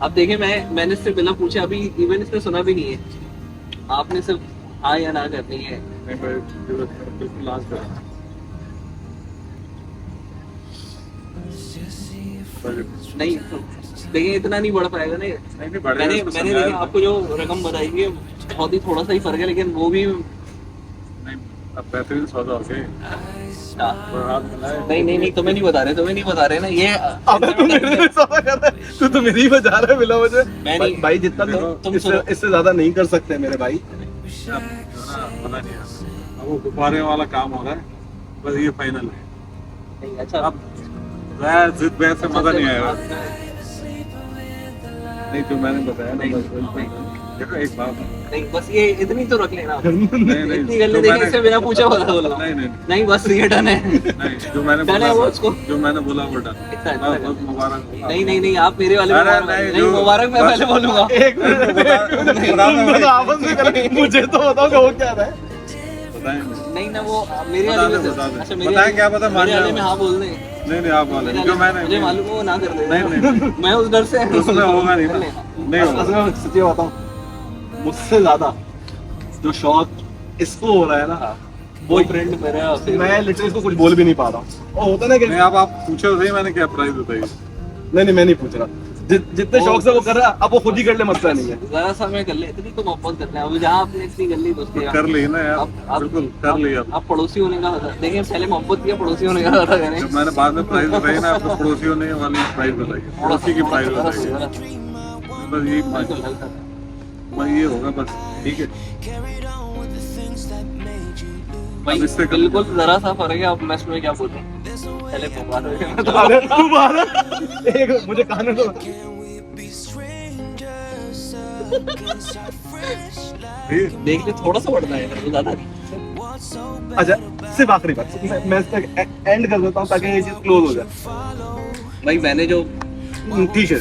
अब देखिए मैंने इससे बिना पूछे अभी इवन इसने सुना भी नहीं है, आपने सिर्फ हाँ या ना करनी है। नहीं भाई, बिल्कुल लास्ट कर। नहीं तो देखिए इतना नहीं बढ़ पाएगा नहीं। नहीं बढ़ेगा, मैंने इसको मैंने समझाया देखिए आपको जो रकम बताई है बहुत ही थोड़ा सा ही फर्क है, लेकिन वो भी नहीं, अब पैसे भी तो सौदा हो गए और हाथ मिलाए। नहीं तुम्हें नहीं बता रहे ना ये। अबे तू मेरे से सौदा कर रहा है, तू तो मेरी ही बजा रहा है बिना मुझे। मैं नहीं- भाई जितना तुम इससे सुनो। इससे ज्यादा नहीं कर सकते मेरे भाई। अब जो ना पता नहीं है, अब वो गुब्बारे वाला काम हो रहा है, बस ये फाइनल है। नहीं, अच्छा अब ज़्यादा जिद बहस से मजा नहीं आएगा। नहीं जो मैंने बताया ना, बस देखो एक बात नहीं बस ये इतनी तो रख लेना। नहीं इतनी गल जो देखिए मैंने- इससे बिना पूछे बता बोलो। नहीं नहीं नहीं बस ये डन है। नहीं जो मैंने डन है वो बोला उसको। जो मैंने बोला वो डन। इतना- इतना बहुत डन। बहुत मुबारक हो। नहीं आप मेरे वाले अरे मुबारक- नहीं, नहीं जो- मुबारक मैं बस- पहले बोलूंगा। एक मिनट आपस में करें, मुझे तो बताओ कि हो क्या रहा है। बताएं नहीं ना वो मेरे बता वाले दे, में बता दे। अच्छा बताएं क्या पता मान मेरे वाले में जाओ। हाँ बोल दे। नहीं आप बोले मेरे जो वाले- मैंने मुझे मालूम है वो ना कर दे। नहीं मैं उस डर से उसमें होगा नहीं ना, नहीं असल होगा। में सच्ची बताऊं, मुझसे ज्यादा जो शौक इसको हो रहा है ना, वो फ्रेंड मेरा मैं लिटरली इसको कुछ बोल भी नहीं पा रहा हूँ। और होता ना कि नहीं आप पूछो सही मैंने क्या प्राइस बताई। नहीं मैं नहीं पूछ रहा, जितने शौक से वो कर रहा, अब वो खुद ही कर ले, मसला नहीं है। जरा सा मैं कर ले, इतनी तो मोहब्बत करते हैं। अब जहाँ आपने इतनी कर ली दोस्ती, कर ली ना यार, आप बिल्कुल कर ली। अब आप पड़ोसी होने का होता, देखिए पहले मोहब्बत किया, पड़ोसी होने का होता करें। जब मैंने बाद में प्राइस बताई ना, आपको पड़ोसी होने वाली प्राइस बताई, पड़ोसी की प्राइस बताई, बस यही बस ये होगा बस, ठीक है। भाई इससे कम- बिल्कुल जरा सा फर्क है। अब मैं इसमें क्या बोलूं, पहले बता दो। अरे दोबारा एक मुझे कहने दो। देख ले, थोड़ा सा बढ़ना है, वो ज्यादा नहीं। अच्छा सिर्फ आखिरी बात, मैं इस तक एंड कर देता हूँ ताकि ये चीज क्लोज हो जाए। भाई मैंने जो ठीक है,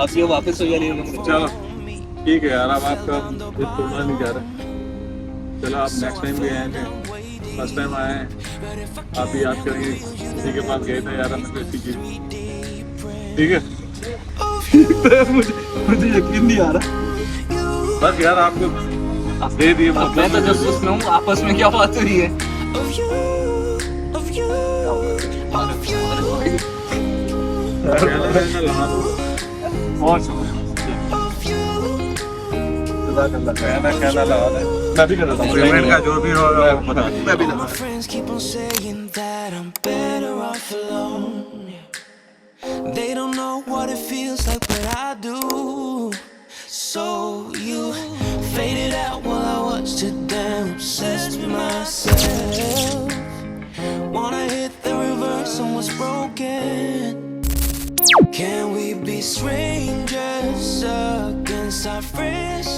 अब ये वापस हो जा रही है, चलो ठीक है यार, अब आपका दिल तोड़ना नहीं जा रहा। चलो आप नेक्स्ट टाइम भी आएंगे, फर्स्ट टाइम आए हैं, आप भी याद करेंगे किसी के पास गए थे यार, हमें ऐसी चीज, ठीक है। मुझे यकीन नहीं आ रहा। बस यार आपको दे दिए, अब मैं तो जस्ट उसमें हूँ, आपस में क्या बात हुई है। मैं भी कर देता हूँ पेमेंट का जो भी होगा वो बता दीजिए। मैं भी My friends keep on saying that I'm better off alone. They don't know what it feels like, but I do. So you faded out while I watched it, damn obsessed with myself. Wanna hit the reverse on what's broken. Can we be strangers against our friendship?